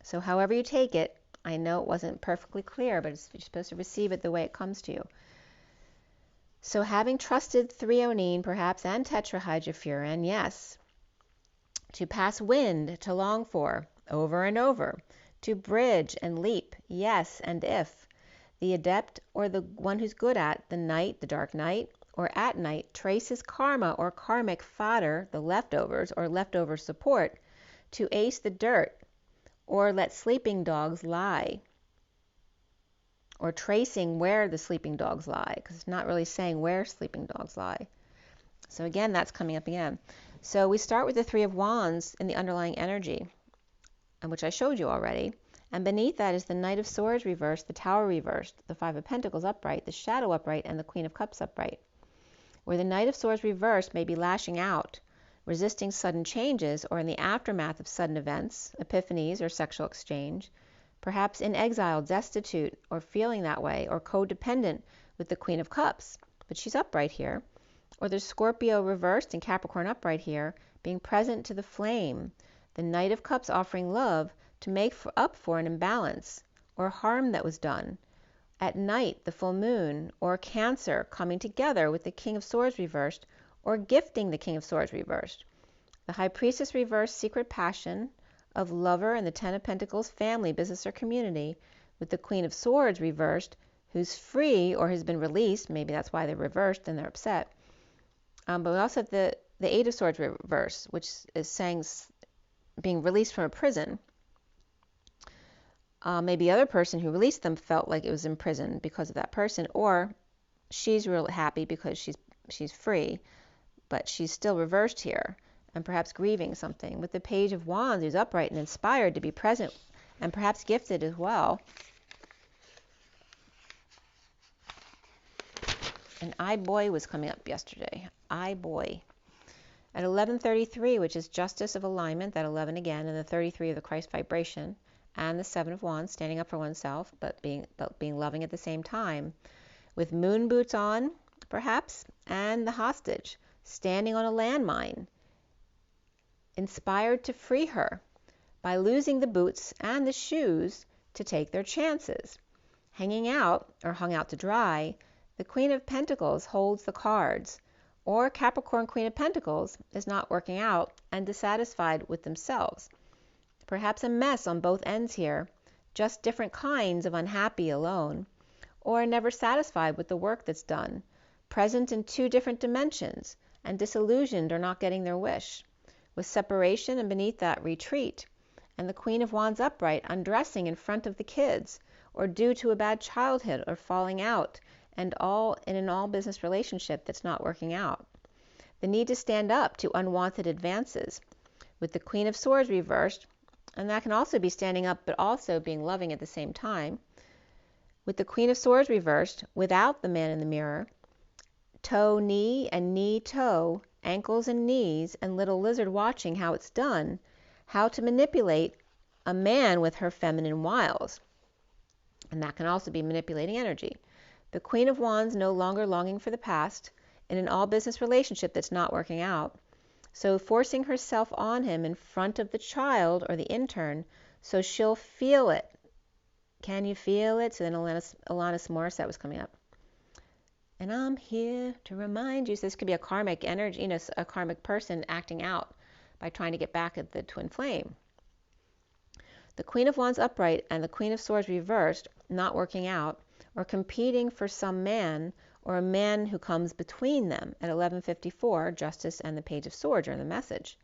So however you take it, I know it wasn't perfectly clear, but you're supposed to receive it the way it comes to you. So having trusted threonine, perhaps, and tetrahydrofuran, yes, to pass wind, to long for, over and over, to bridge and leap, yes, and if, the adept, or the one who's good at, the night, the dark night, or at night, traces karma or karmic fodder, the leftovers, or leftover support, to ace the dirt, or let sleeping dogs lie, or tracing where the sleeping dogs lie, because it's not really saying where sleeping dogs lie. So again, that's coming up again. So we start with the 3 of Wands in the underlying energy, which I showed you already. And beneath that is the Knight of Swords reversed, the Tower reversed, the 5 of Pentacles upright, the Shadow upright, and the Queen of Cups upright. Where the Knight of Swords reversed may be lashing out, resisting sudden changes, or in the aftermath of sudden events, epiphanies, or sexual exchange, perhaps in exile, destitute, or feeling that way, or codependent with the Queen of Cups, but she's upright here. Or the Scorpio reversed and Capricorn upright here, being present to the flame, the Knight of Cups offering love to make up for an imbalance or harm that was done. At night, the full moon, or Cancer coming together with the King of Swords reversed, or gifting the King of Swords reversed. The High Priestess reversed, secret passion of lover and the 10 of Pentacles, family, business, or community, with the Queen of Swords reversed, who's free or has been released. Maybe that's why they're reversed and they're upset. But we also have the 8 of Swords reverse, which is saying being released from a prison. Maybe the other person who released them felt like it was in prison because of that person, or she's really happy because she's free, but she's still reversed here, and perhaps grieving something. With the Page of Wands, who's upright and inspired to be present, and perhaps gifted as well. And I Boy was coming up yesterday. I Boy. At 11:33, which is Justice of Alignment, that 11 again, and the 33 of the Christ vibration, and the 7 of Wands, standing up for oneself, but being loving at the same time. With moon boots on, perhaps, and the hostage, standing on a landmine, inspired to free her by losing the boots and the shoes to take their chances. Hanging out, or hung out to dry, the Queen of Pentacles holds the cards, or Capricorn Queen of Pentacles is not working out and dissatisfied with themselves. Perhaps a mess on both ends here, just different kinds of unhappy alone, or never satisfied with the work that's done, present in 2 different dimensions, and disillusioned or not getting their wish, with separation and beneath that retreat, and the Queen of Wands upright undressing in front of the kids, or due to a bad childhood or falling out, and all in an all business relationship that's not working out. the need to stand up to unwanted advances, with the Queen of Swords reversed, and that can also be standing up but also being loving at the same time. With the Queen of Swords reversed, without the man in the mirror, toe, knee, and knee, toe, ankles and knees, and little lizard watching how it's done, how to manipulate a man with her feminine wiles. And that can also be manipulating energy. The Queen of Wands no longer longing for the past in an all-business relationship that's not working out. So forcing herself on him in front of the child or the intern so she'll feel it. Can you feel it? So then Alanis Morissette was coming up. And I'm here to remind you. So this could be a karmic energy, a karmic person acting out by trying to get back at the twin flame. The Queen of Wands upright and the Queen of Swords reversed, not working out, or competing for some man or a man who comes between them at 11:54, Justice and the Page of Swords are in the message.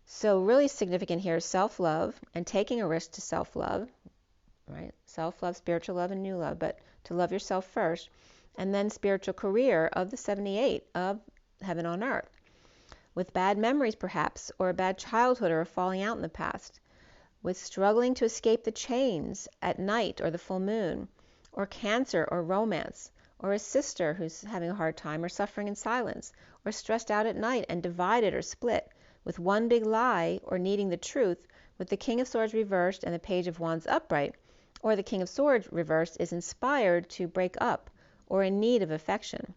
So really significant here is self-love and taking a risk to self-love, right? Self-love, spiritual love, and new love, but to love yourself first, and then spiritual career of the 78 of heaven on earth. With bad memories perhaps, or a bad childhood or a falling out in the past, with struggling to escape the chains at night or the full moon, or cancer or romance, or a sister who's having a hard time or suffering in silence, or stressed out at night and divided or split, with one big lie or needing the truth, with the King of Swords reversed and the Page of Wands upright, or the King of Swords reversed is inspired to break up or in need of affection.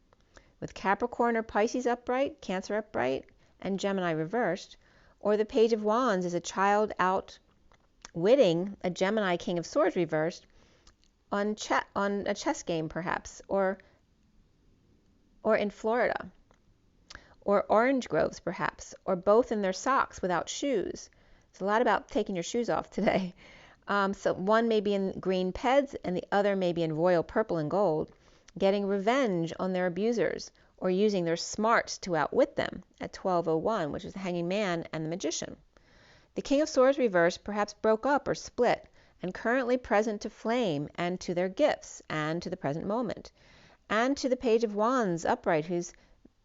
With Capricorn or Pisces upright, Cancer upright, and Gemini reversed, or the Page of Wands is a child outwitting a Gemini King of Swords reversed on a chess game perhaps, or in Florida, or orange groves perhaps, or both in their socks without shoes. It's a lot about taking your shoes off today. So one may be in green peds and the other may be in royal purple and gold, getting revenge on their abusers or using their smarts to outwit them at 12:01, which is the Hanging Man and the Magician. The King of Swords reversed perhaps broke up or split and currently present to flame and to their gifts and to the present moment. And to the Page of Wands upright who's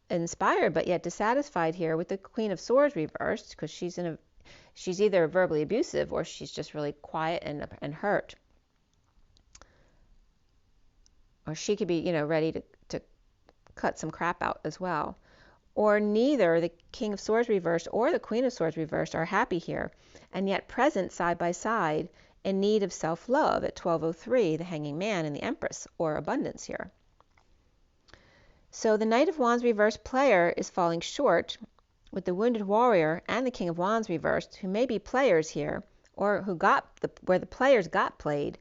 inspired but yet dissatisfied here with the Queen of Swords reversed because she's either verbally abusive or she's just really quiet and hurt. Or she could be, ready to cut some crap out as well. Or neither the King of Swords reversed or the Queen of Swords reversed are happy here, and yet present side by side in need of self-love at 12:03, the Hanging Man and the Empress, or abundance here. So the Knight of Wands reversed player is falling short with the Wounded Warrior and the King of Wands reversed, who may be players here, or where the players got played.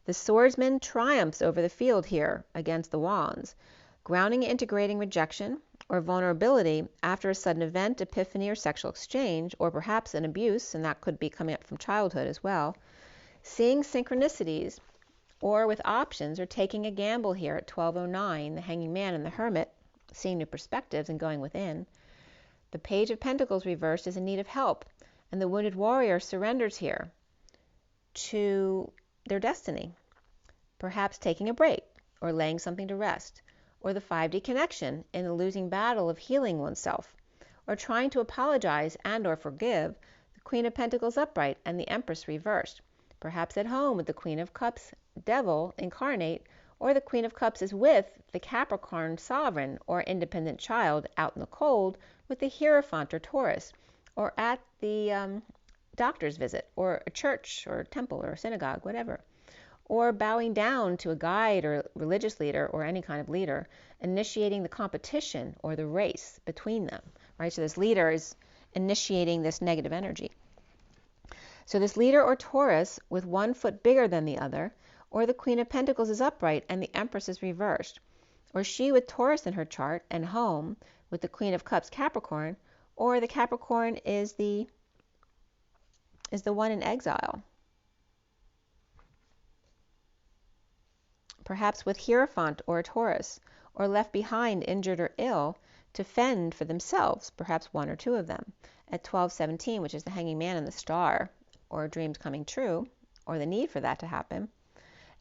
The swordsman triumphs over the field here against the Wands, grounding and integrating rejection or vulnerability after a sudden event, epiphany, or sexual exchange, or perhaps an abuse, and that could be coming up from childhood as well. Seeing synchronicities, or with options, or taking a gamble here at 12:09, the Hanging Man and the Hermit, seeing new perspectives and going within. The Page of Pentacles reversed is in need of help, and the Wounded Warrior surrenders here to their destiny, perhaps taking a break or laying something to rest, or the 5D connection in the losing battle of healing oneself, or trying to apologize and or forgive, the Queen of Pentacles upright and the Empress reversed, perhaps at home with the Queen of Cups devil incarnate, or the Queen of Cups is with the Capricorn sovereign or independent child out in the cold with the Hierophant or Taurus, or at the doctor's visit, or a church or a temple or a synagogue, whatever, or bowing down to a guide or religious leader or any kind of leader, initiating the competition or the race between them, right? So this leader is initiating this negative energy. So this leader or Taurus with one foot bigger than the other, or the Queen of Pentacles is upright and the Empress is reversed, or she with Taurus in her chart and home with the Queen of Cups Capricorn, or the Capricorn is the one in exile. Perhaps with Hierophant or a Taurus, or left behind injured or ill to fend for themselves, perhaps one or two of them, at 12:17, which is the Hanging Man and the Star, or dreams coming true, or the need for that to happen.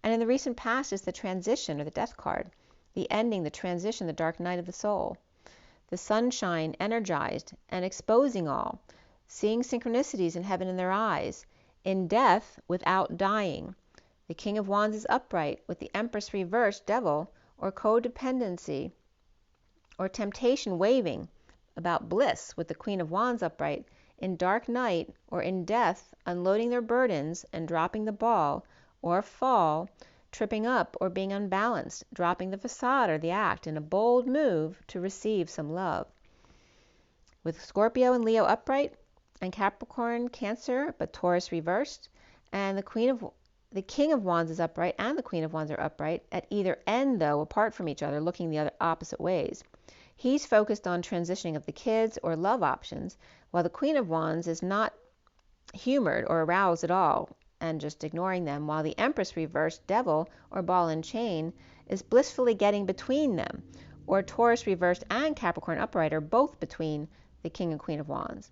And in the recent past is the transition or the death card, the ending, the transition, the dark night of the soul. the sunshine energized and exposing all, seeing synchronicities in heaven in their eyes, in death without dying. The King of Wands is upright, with the Empress reversed, devil, or codependency, or temptation waving, about bliss, with the Queen of Wands upright, in dark night or in death, unloading their burdens and dropping the ball, or fall, tripping up or being unbalanced, dropping the facade or the act in a bold move to receive some love. With Scorpio and Leo upright, and Capricorn, Cancer, but Taurus reversed, and the King of Wands is upright and the Queen of Wands are upright, at either end though, apart from each other, looking the other opposite ways. He's focused on transitioning of the kids or love options, while the Queen of Wands is not humored or aroused at all and just ignoring them, while the Empress reversed, devil, or ball and chain, is blissfully getting between them, or Taurus reversed and Capricorn upright are both between the King and Queen of Wands.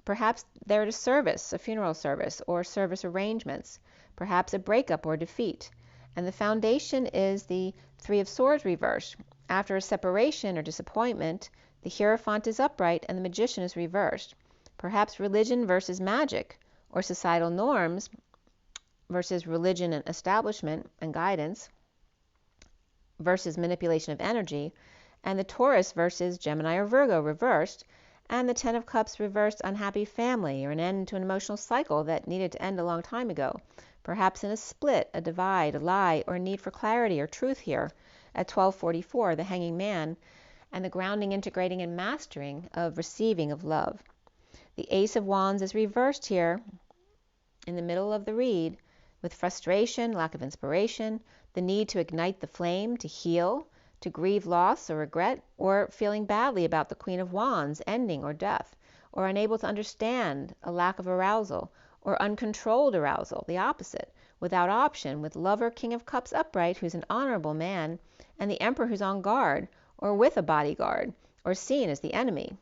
Perhaps they're at a service, a funeral service, or service arrangements, perhaps a breakup or defeat, and the foundation is the Three of Swords reversed. After a separation or disappointment, the Hierophant is upright and the Magician is reversed. Perhaps religion versus magic, or societal norms versus religion and establishment and guidance versus manipulation of energy, and the Taurus versus Gemini or Virgo reversed, and the Ten of Cups reversed, unhappy family, or an end to an emotional cycle that needed to end a long time ago, perhaps in a split, a divide, a lie, or a need for clarity or truth here. At 1244, the Hanging Man, and the grounding, integrating, and mastering of receiving of love. The Ace of Wands is reversed here in the middle of the read, with frustration, lack of inspiration, the need to ignite the flame, to heal, to grieve loss or regret, or feeling badly about the Queen of Wands ending or death, or unable to understand a lack of arousal, or uncontrolled arousal, the opposite, without option, with Lover, King of Cups upright, who's an honorable man, and the Emperor who's on guard, or with a bodyguard, or seen as the enemy.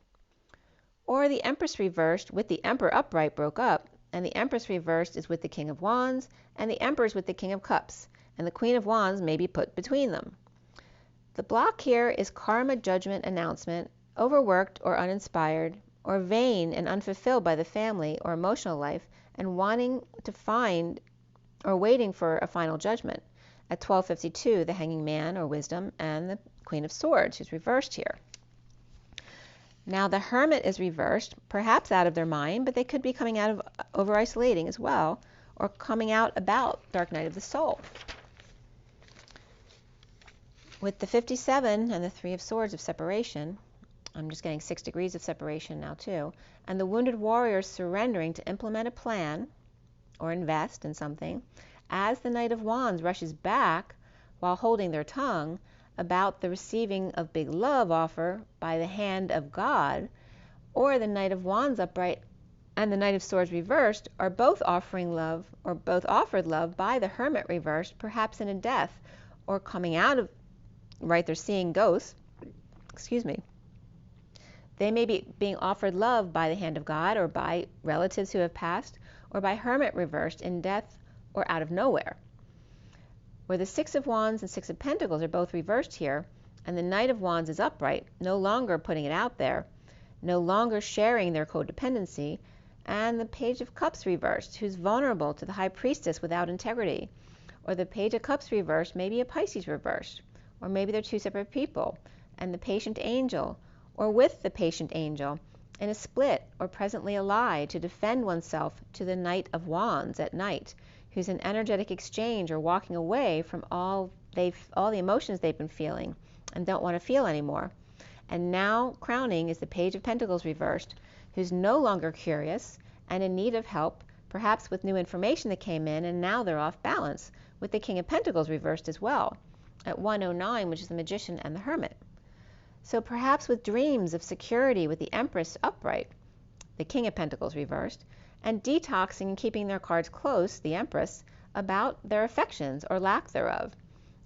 Or the Empress reversed with the Emperor upright broke up, and the Empress reversed is with the King of Wands, and the Emperor is with the King of Cups, and the Queen of Wands may be put between them. The block here is karma, judgment, announcement, overworked or uninspired, or vain and unfulfilled by the family or emotional life, and wanting to find or waiting for a final judgment. At 1252, the Hanging Man, or wisdom, and the Queen of Swords, who's reversed here. Now the Hermit is reversed, perhaps out of their mind, but they could be coming out of over-isolating as well, or coming out about Dark Night of the Soul. With the 57 and the Three of Swords of separation, I'm just getting 6 degrees of separation now too, and the wounded warriors surrendering to implement a plan or invest in something, as the Knight of Wands rushes back while holding their tongue about the receiving of big love offer by the hand of God, or the Knight of Wands upright and the Knight of Swords reversed are both offering love, or both offered love by the Hermit reversed, perhaps in a death, or coming out of, right, they're seeing ghosts, They may be being offered love by the hand of God, or by relatives who have passed, or by Hermit reversed in death or out of nowhere. Where the Six of Wands and Six of Pentacles are both reversed here, and the Knight of Wands is upright, no longer putting it out there, no longer sharing their codependency, and the Page of Cups reversed, who's vulnerable to the High Priestess without integrity, or the Page of Cups reversed, maybe a Pisces reversed, or maybe they're two separate people, and the Patient Angel, or with the Patient Angel, in a split or presently a lie to defend oneself to the Knight of Wands at night, who's an energetic exchange or walking away from all the emotions they've been feeling and don't want to feel anymore. And now crowning is the Page of Pentacles reversed, who's no longer curious and in need of help, perhaps with new information that came in, and now they're off balance, with the King of Pentacles reversed as well, at 109, which is the Magician and the Hermit. So perhaps with dreams of security with the Empress upright, the King of Pentacles reversed, and detoxing and keeping their cards close, the Empress, about their affections or lack thereof,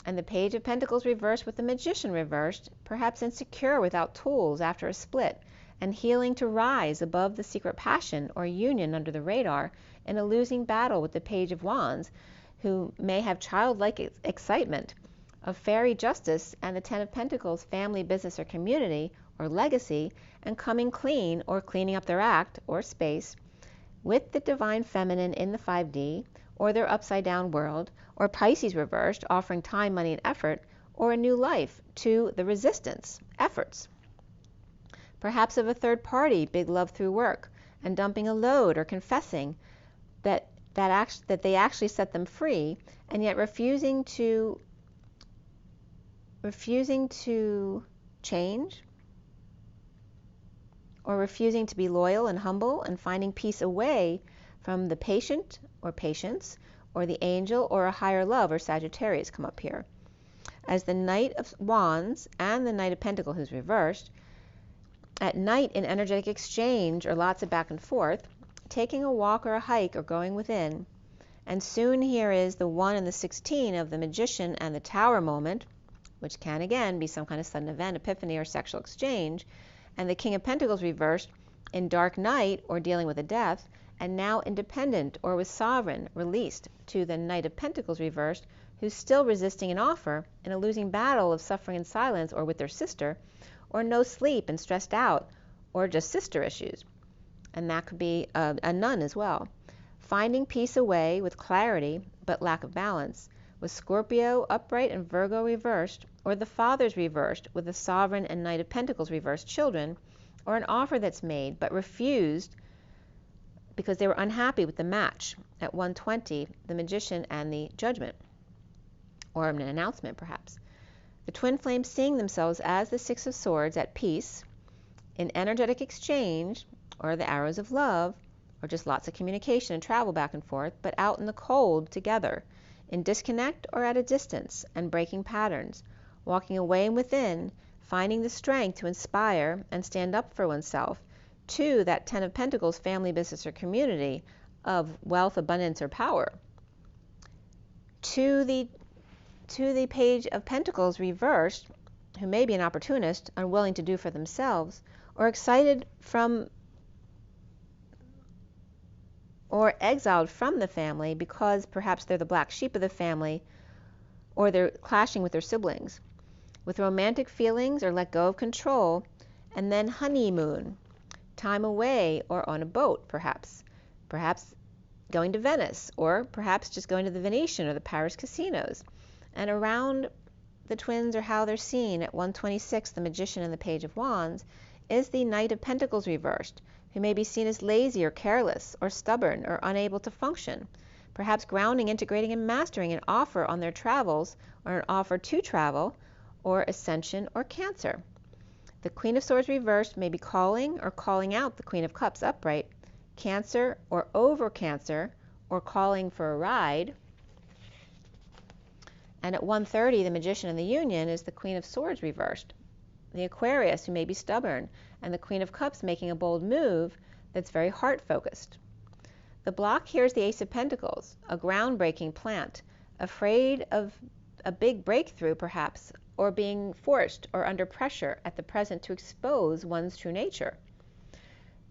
and the Page of Pentacles reversed with the Magician reversed, perhaps insecure without tools after a split, and healing to rise above the secret passion or union under the radar in a losing battle with the Page of Wands, who may have childlike excitement of fairy justice and the Ten of Pentacles, family, business, or community, or legacy, and coming clean or cleaning up their act or space with the divine feminine in the 5D, or their upside down world, or Pisces reversed, offering time, money, and effort, or a new life to the resistance efforts. Perhaps of a third party, big love through work, and dumping a load, or confessing that they actually set them free, and yet refusing to change, or refusing to be loyal and humble, and finding peace away from the patient or patience, or the angel, or a higher love, or Sagittarius come up here. As the Knight of Wands and the Knight of Pentacles who's reversed, at night in energetic exchange, or lots of back and forth, taking a walk or a hike, or going within. And soon here is the 1 and the 16 of the Magician and the Tower moment, which can again be some kind of sudden event, epiphany, or sexual exchange, and the King of Pentacles reversed in dark night, or dealing with a death, and now independent or with sovereign, released to the Knight of Pentacles reversed, who's still resisting an offer in a losing battle of suffering in silence, or with their sister, or no sleep and stressed out, or just sister issues. And that could be a nun as well. Finding peace away with clarity but lack of balance, with Scorpio upright and Virgo reversed, or the fathers reversed with the Sovereign and Knight of Pentacles reversed children, or an offer that's made but refused because they were unhappy with the match at 120, the Magician and the Judgment, or an announcement perhaps. The twin flames seeing themselves as the Six of Swords at peace, in energetic exchange, or the arrows of love, or just lots of communication and travel back and forth, but out in the cold together, in disconnect or at a distance, and breaking patterns, walking away and within, finding the strength to inspire and stand up for oneself, to that Ten of Pentacles, family, business, or community of wealth, abundance, or power. To the Page of Pentacles reversed, who may be an opportunist, unwilling to do for themselves, or excited from or exiled from the family because perhaps they're the black sheep of the family, or they're clashing with their siblings, with romantic feelings or let go of control, and then honeymoon, time away or on a boat perhaps going to Venice, or perhaps just going to the Venetian or the Paris casinos. And around the twins, or how they're seen at 126, the Magician and the Page of Wands, is the Knight of Pentacles reversed, who may be seen as lazy or careless or stubborn or unable to function, perhaps grounding, integrating, and mastering an offer on their travels, or an offer to travel, or ascension, or Cancer. The Queen of Swords reversed may be calling or calling out the Queen of Cups upright, Cancer or over Cancer, or calling for a ride. And at 130, the Magician and the Union is the Queen of Swords reversed, the Aquarius, who may be stubborn, and the Queen of Cups making a bold move that's very heart-focused. The block here is the Ace of Pentacles, a groundbreaking plant, afraid of a big breakthrough perhaps, or being forced or under pressure at the present to expose one's true nature.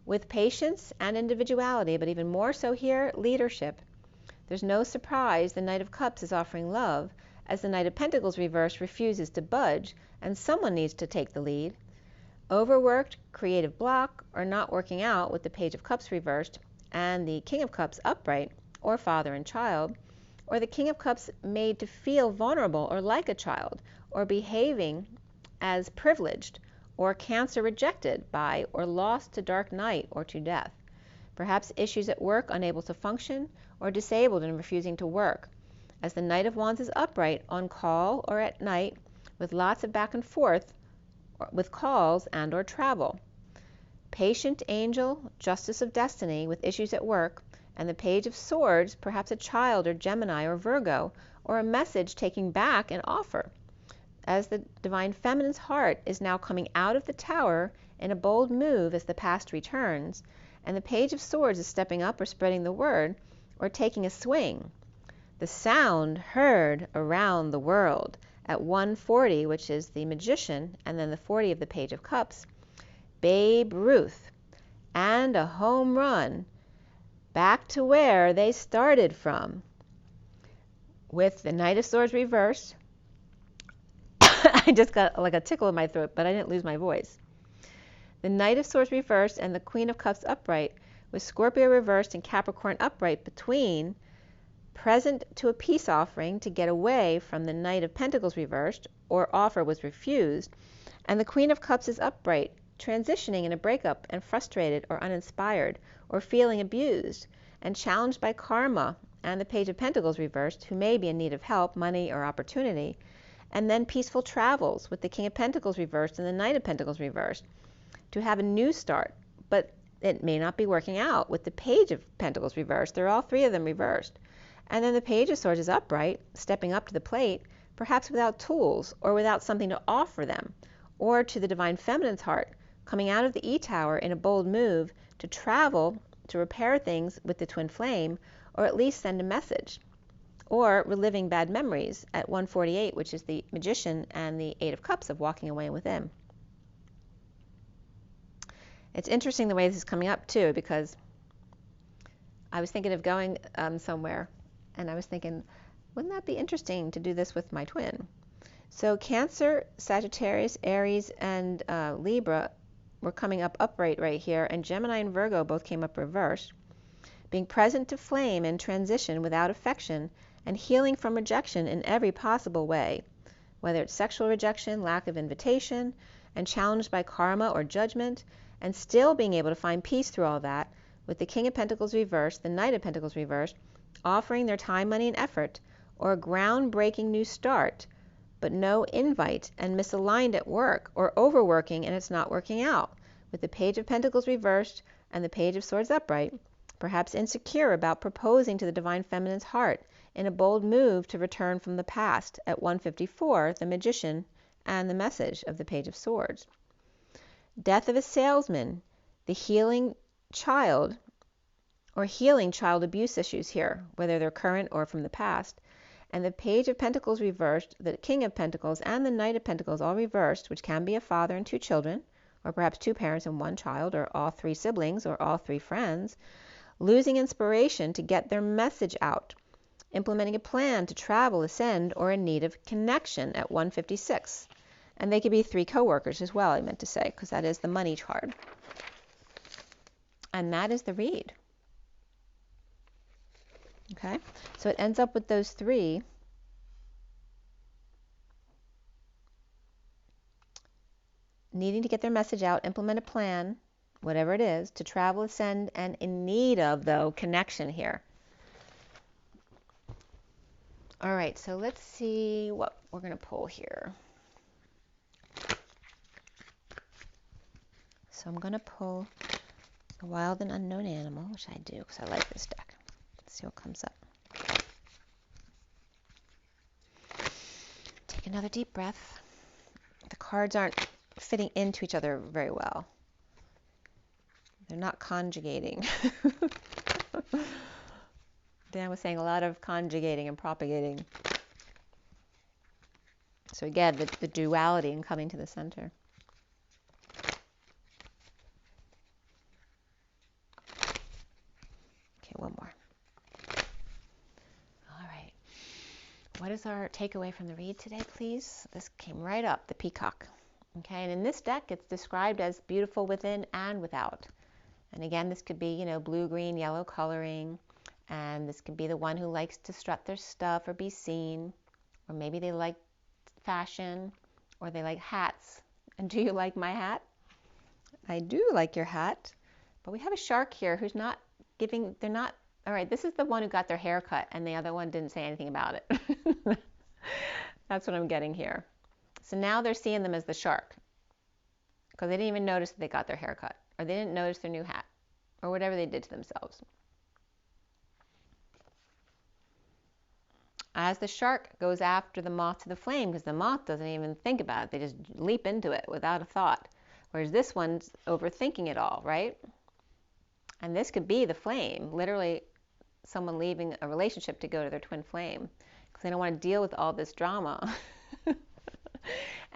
With patience and individuality, but even more so here, leadership. There's no surprise the Knight of Cups is offering love, as the Knight of Pentacles reversed refuses to budge, and someone needs to take the lead. Overworked, creative block, or not working out with the Page of Cups reversed and the King of Cups upright, or father and child, or the King of Cups made to feel vulnerable or like a child, or behaving as privileged, or Cancer rejected by or lost to dark night or to death. Perhaps issues at work, unable to function, or disabled and refusing to work, as the Knight of Wands is upright on call or at night, with lots of back and forth with calls and or travel. Patient angel, justice of destiny with issues at work, and the Page of Swords, perhaps a child or Gemini or Virgo, or a message taking back an offer, as the divine feminine's heart is now coming out of the Tower in a bold move as the past returns, and the Page of Swords is stepping up or spreading the word, or taking a swing. The sound heard around the world at 140, which is the Magician, and then the 40 of the Page of Cups, Babe Ruth, and a home run back to where they started from, with the Knight of Swords reversed, I just got like a tickle in my throat, but I didn't lose my voice. The Knight of Swords reversed and the Queen of Cups upright, with Scorpio reversed and Capricorn upright between, present to a peace offering to get away from the Knight of Pentacles reversed, or offer was refused, and the Queen of Cups is upright, transitioning in a breakup and frustrated or uninspired, or feeling abused, and challenged by karma, and the Page of Pentacles reversed, who may be in need of help, money, or opportunity, and then peaceful travels with the King of Pentacles reversed and the Knight of Pentacles reversed, to have a new start, but it may not be working out with the Page of Pentacles reversed. They're all three of them reversed. And then the Page of Swords is upright, stepping up to the plate, perhaps without tools or without something to offer them, or to the Divine Feminine's heart, coming out of the E-Tower in a bold move to travel to repair things with the Twin Flame, or at least send a message, or reliving bad memories at 148, which is the Magician and the Eight of Cups of walking away within. It's interesting the way this is coming up too, because I was thinking of going somewhere, and I was thinking, wouldn't that be interesting to do this with my twin? So Cancer, Sagittarius, Aries, and Libra were coming up upright right here, and Gemini and Virgo both came up reversed. Being present to flame and transition without affection, and healing from rejection in every possible way, whether it's sexual rejection, lack of invitation, and challenged by karma or judgment, and still being able to find peace through all that, with the King of Pentacles reversed, the Knight of Pentacles reversed, offering their time, money, and effort, or a groundbreaking new start, but no invite, and misaligned at work, or overworking and it's not working out, with the Page of Pentacles reversed and the Page of Swords upright, perhaps insecure about proposing to the Divine Feminine's heart in a bold move to return from the past at 154, the Magician, and the message of the Page of Swords. Death of a salesman, the healing child, or healing child abuse issues here, whether they're current or from the past, and the Page of Pentacles reversed, the King of Pentacles, and the Knight of Pentacles all reversed, which can be a father and two children, or perhaps two parents and one child, or all three siblings, or all three friends, losing inspiration to get their message out, implementing a plan to travel, ascend, or in need of connection at 156. And they could be three co-workers as well, I meant to say, because that is the money card. And that is the read. Okay, so it ends up with those three. Needing to get their message out, implement a plan, whatever it is, to travel, ascend, and in need of, though, connection here. All right, so let's see what we're going to pull here. So I'm going to pull a wild and unknown animal, which I do because I like this deck. Let's see what comes up. Take another deep breath. The cards aren't fitting into each other very well. They're not conjugating. Dan was saying a lot of conjugating and propagating. So again, the duality and coming to the center. Okay, one more. All right. What is our takeaway from the read today, please? This came right up, the peacock. Okay, and in this deck, it's described as beautiful within and without. And again, this could be, blue, green, yellow coloring. And this could be the one who likes to strut their stuff or be seen. Or maybe they like fashion, or they like hats. And do you like my hat? I do like your hat. But we have a shark here who's not giving, all right, this is the one who got their hair cut, and the other one didn't say anything about it. That's what I'm getting here. So now they're seeing them as the shark, because they didn't even notice that they got their hair cut, or they didn't notice their new hat, or whatever they did to themselves. As the shark goes after the moth to the flame, because the moth doesn't even think about it, they just leap into it without a thought. Whereas this one's overthinking it all, right? And this could be the flame, literally someone leaving a relationship to go to their twin flame, because they don't want to deal with all this drama.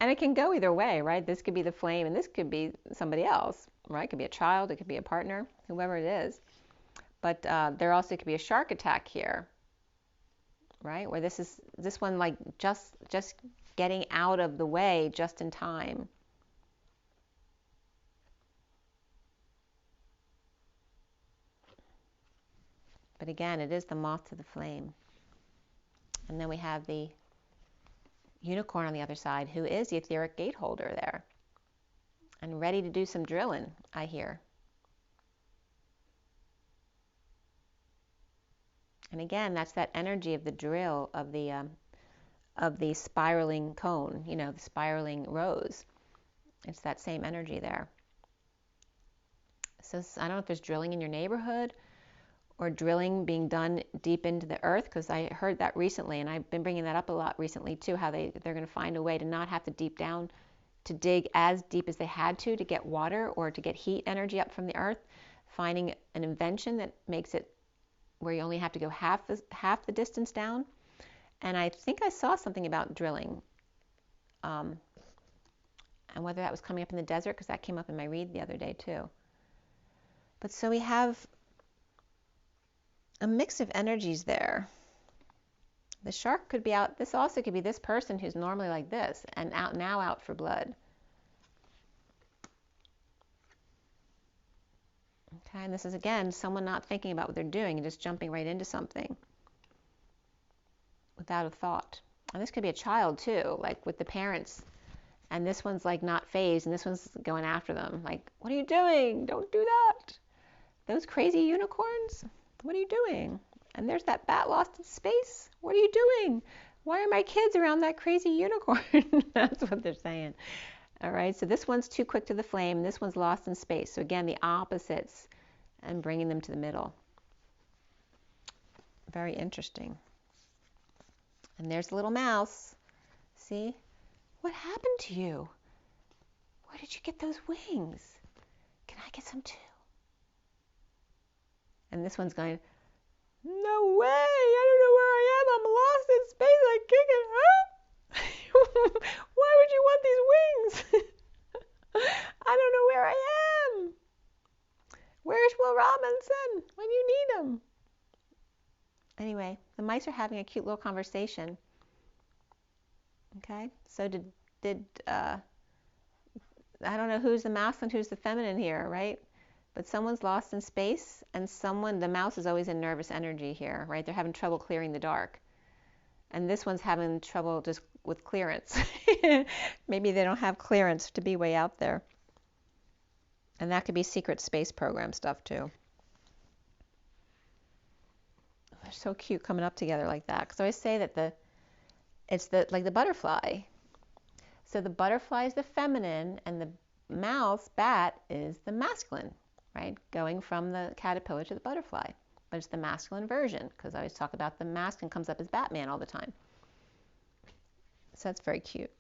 And it can go either way, right? This could be the flame, and this could be somebody else, right? It could be a child, it could be a partner, whoever it is. But there also could be a shark attack here, right? Where this one like just getting out of the way just in time. But again, it is the moth to the flame. And then we have the unicorn on the other side, who is the etheric gate holder there. And ready to do some drilling, I hear. And again, that's that energy of the drill of the spiraling cone, you know, the spiraling rose. It's that same energy there. So I don't know if there's drilling in your neighborhood or drilling being done deep into the earth, because I heard that recently, and I've been bringing that up a lot recently too, how they're going to find a way to not have to dig as deep as they had to get water or to get heat energy up from the earth, finding an invention that makes it where you only have to go half the distance down. And I think I saw something about drilling, and whether that was coming up in the desert, because that came up in my read the other day too. But so we have a mix of energies there. The shark could be out. This also could be this person who's normally like this and out for blood. Okay, and this is again someone not thinking about what they're doing and just jumping right into something without a thought. And this could be a child too, like with the parents, and this one's like not phased, and this one's going after them, like, what are you doing? Don't do that. Those crazy unicorns, what are you doing? And there's that bat lost in space. What are you doing? Why are my kids around that crazy unicorn? That's what they're saying. All right, so this one's too quick to the flame. This one's lost in space. So again, the opposites and bringing them to the middle. Very interesting. And there's the little mouse. See? What happened to you? Where did you get those wings? Can I get some too? And this one's going, no way, I don't know where I am. I'm lost in space. I can't get help. Why would you want these wings? I don't know where I am. Where's Will Robinson when you need him? Anyway, the mice are having a cute little conversation. Okay, so I don't know who's the mouse and who's the feminine here, right? But someone's lost in space, and the mouse is always in nervous energy here, right? They're having trouble clearing the dark. And this one's having trouble just with clearance. Maybe they don't have clearance to be way out there. And that could be secret space program stuff too. They're so cute coming up together like that. Because I always say that it's like the butterfly. So the butterfly is the feminine, and the mouse, bat, is the masculine, right? Going from the caterpillar to the butterfly. But it's the masculine version, because I always talk about the masculine comes up as Batman all the time. So that's very cute.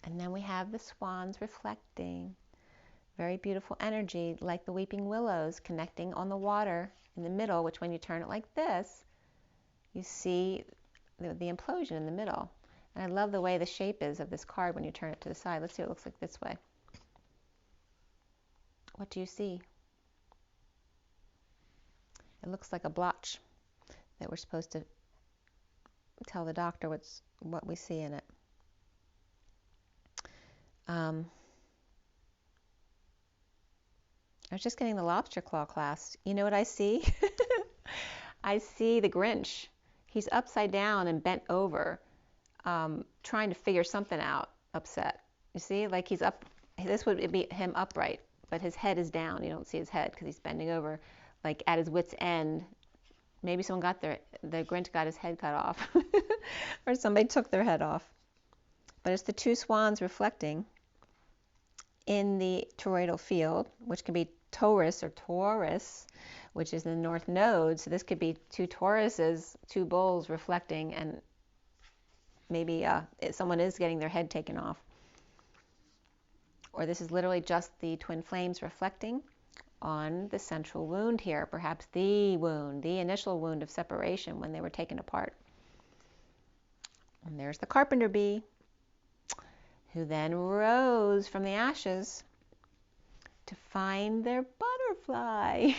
And then we have the swans reflecting. Very beautiful energy, like the weeping willows connecting on the water in the middle, which when you turn it like this, you see the implosion in the middle. And I love the way the shape is of this card when you turn it to the side. Let's see what it looks like this way. What do you see? It looks like a blotch that we're supposed to tell the doctor what we see in it. I was just getting the lobster claw class. You know what I see? I see the Grinch. He's upside down and bent over, trying to figure something out, upset. You see, like he's up. This would be him upright, but his head is down. You don't see his head because he's bending over, like at his wit's end. Maybe someone the Grinch got his head cut off, or somebody took their head off. But it's the two swans reflecting in the toroidal field, which can be Taurus or Taurus, which is the north node. So this could be two Tauruses, two bulls reflecting, and maybe someone is getting their head taken off. Or this is literally just the twin flames reflecting on the central wound here, perhaps the wound, the initial wound of separation when they were taken apart. And there's the carpenter bee, who then rose from the ashes to find their butterfly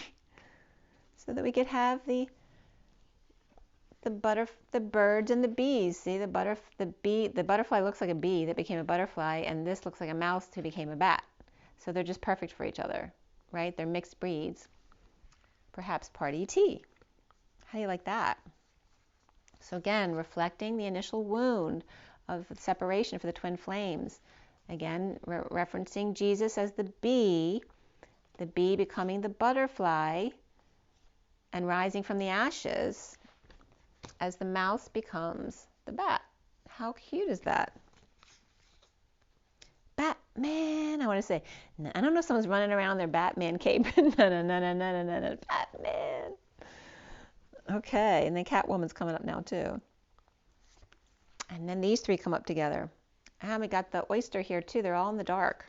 so that we could have the the birds and the bees. See, the butterfly looks like a bee that became a butterfly, and this looks like a mouse who became a bat. So they're just perfect for each other, right? They're mixed breeds. Perhaps part ET. How do you like that? So again, reflecting the initial wound of separation for the twin flames. Again, referencing Jesus as the bee becoming the butterfly and rising from the ashes as the mouse becomes the bat. How cute is that? Batman, I want to say. I don't know if someone's running around their Batman cape. No, Batman. Okay, and then Catwoman's coming up now too. And then these three come up together. And we got the oyster here too. They're all in the dark.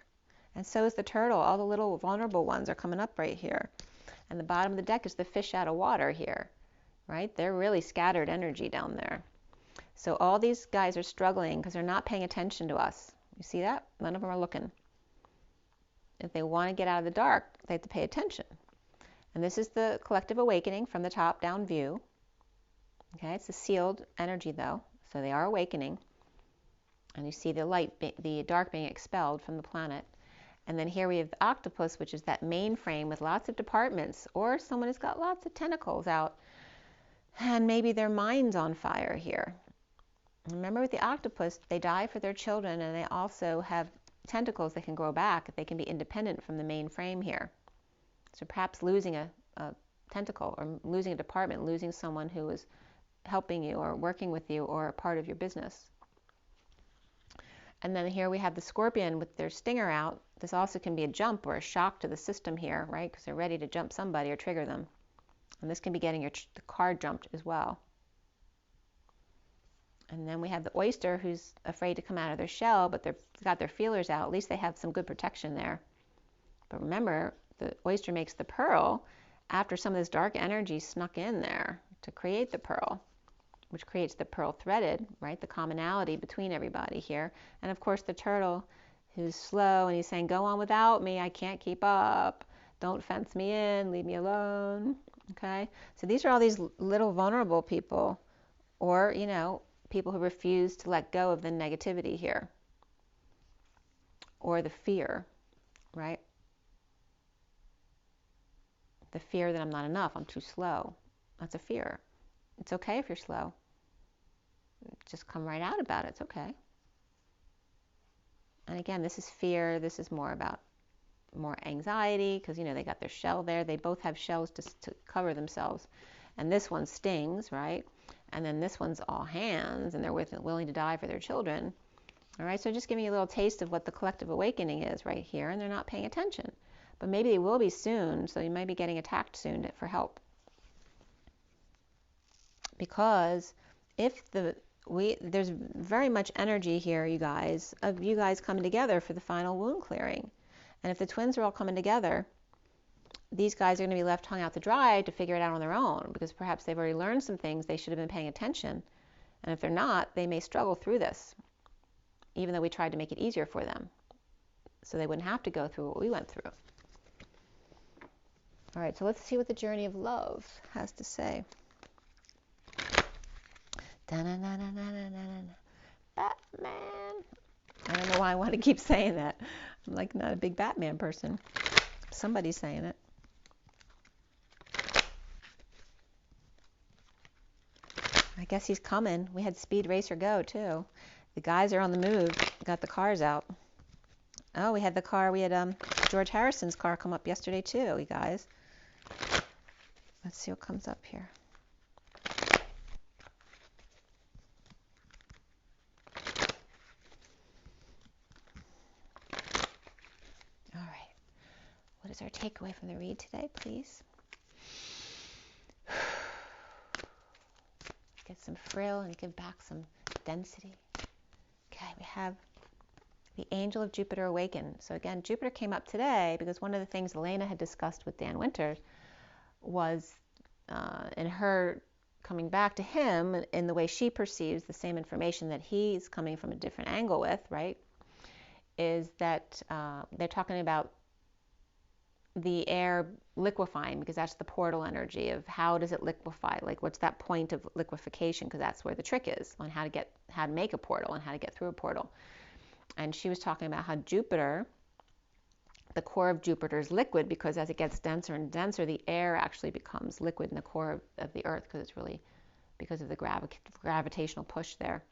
And so is the turtle. All the little vulnerable ones are coming up right here. And the bottom of the deck is the fish out of water here, right? They're really scattered energy down there. So all these guys are struggling because they're not paying attention to us. You see that? None of them are looking. If they want to get out of the dark, they have to pay attention. And this is the collective awakening from the top down view. Okay, it's a sealed energy though, so they are awakening. And you see the dark being expelled from the planet. And then here we have the octopus, which is that mainframe with lots of departments, or someone has got lots of tentacles out, and maybe their mind's on fire here. Remember with the octopus, they die for their children, and they also have tentacles that can grow back if they can be independent from the main frame here. So perhaps losing a tentacle, or losing a department, losing someone who is helping you or working with you or a part of your business. And then here we have the scorpion with their stinger out. This also can be a jump or a shock to the system here, right? Because they're ready to jump somebody or trigger them. And this can be getting the card jumped as well. And then we have the oyster who's afraid to come out of their shell, but they've got their feelers out. At least they have some good protection there. But remember, the oyster makes the pearl after some of this dark energy snuck in there to create the pearl, which creates the pearl threaded, right? The commonality between everybody here. And of course the turtle who's slow and he's saying, go on without me, I can't keep up. Don't fence me in, leave me alone. Okay? So these are all these little vulnerable people, or, you know, people who refuse to let go of the negativity here, or the fear, right? The fear that I'm not enough, I'm too slow. That's a fear. It's okay if you're slow. Just come right out about it. It's okay. And again, this is fear. This is more about more anxiety because, you know, they got their shell there. They both have shells to cover themselves. And this one stings, right? And then this one's all hands, and they're willing to die for their children. All right, so just giving you a little taste of what the collective awakening is right here, and they're not paying attention. But maybe they will be soon, so you might be getting attacked soon for help. Because if there's very much energy here, you guys, of you guys coming together for the final wound clearing. And if the twins are all coming together, these guys are going to be left hung out to dry to figure it out on their own, because perhaps they've already learned some things they should have been paying attention. And if they're not, they may struggle through this, even though we tried to make it easier for them, so they wouldn't have to go through what we went through. All right, so let's see what the journey of love has to say. Batman. I don't know why I want to keep saying that. I'm like not a big Batman person. Somebody's saying it. I guess he's coming. We had Speed Racer go too. The guys are on the move. Got the cars out. Oh, we had the car. We had George Harrison's car come up yesterday too, you guys. Let's see what comes up here. All right. What is our takeaway from the read today, please? Get some frill and give back some density. Okay, we have the angel of Jupiter awakened. So again, Jupiter came up today because one of the things Elena had discussed with Dan Winters was in her coming back to him in the way she perceives the same information that he's coming from a different angle with, right, is that they're talking about the air liquefying, because that's the portal energy of how does it liquefy, like what's that point of liquefaction, because that's where the trick is on how to make a portal and how to get through a portal. And she was talking about how Jupiter, the core of Jupiter is liquid, because as it gets denser and denser, the air actually becomes liquid in the core of the Earth, because it's really because of the gravitational push there.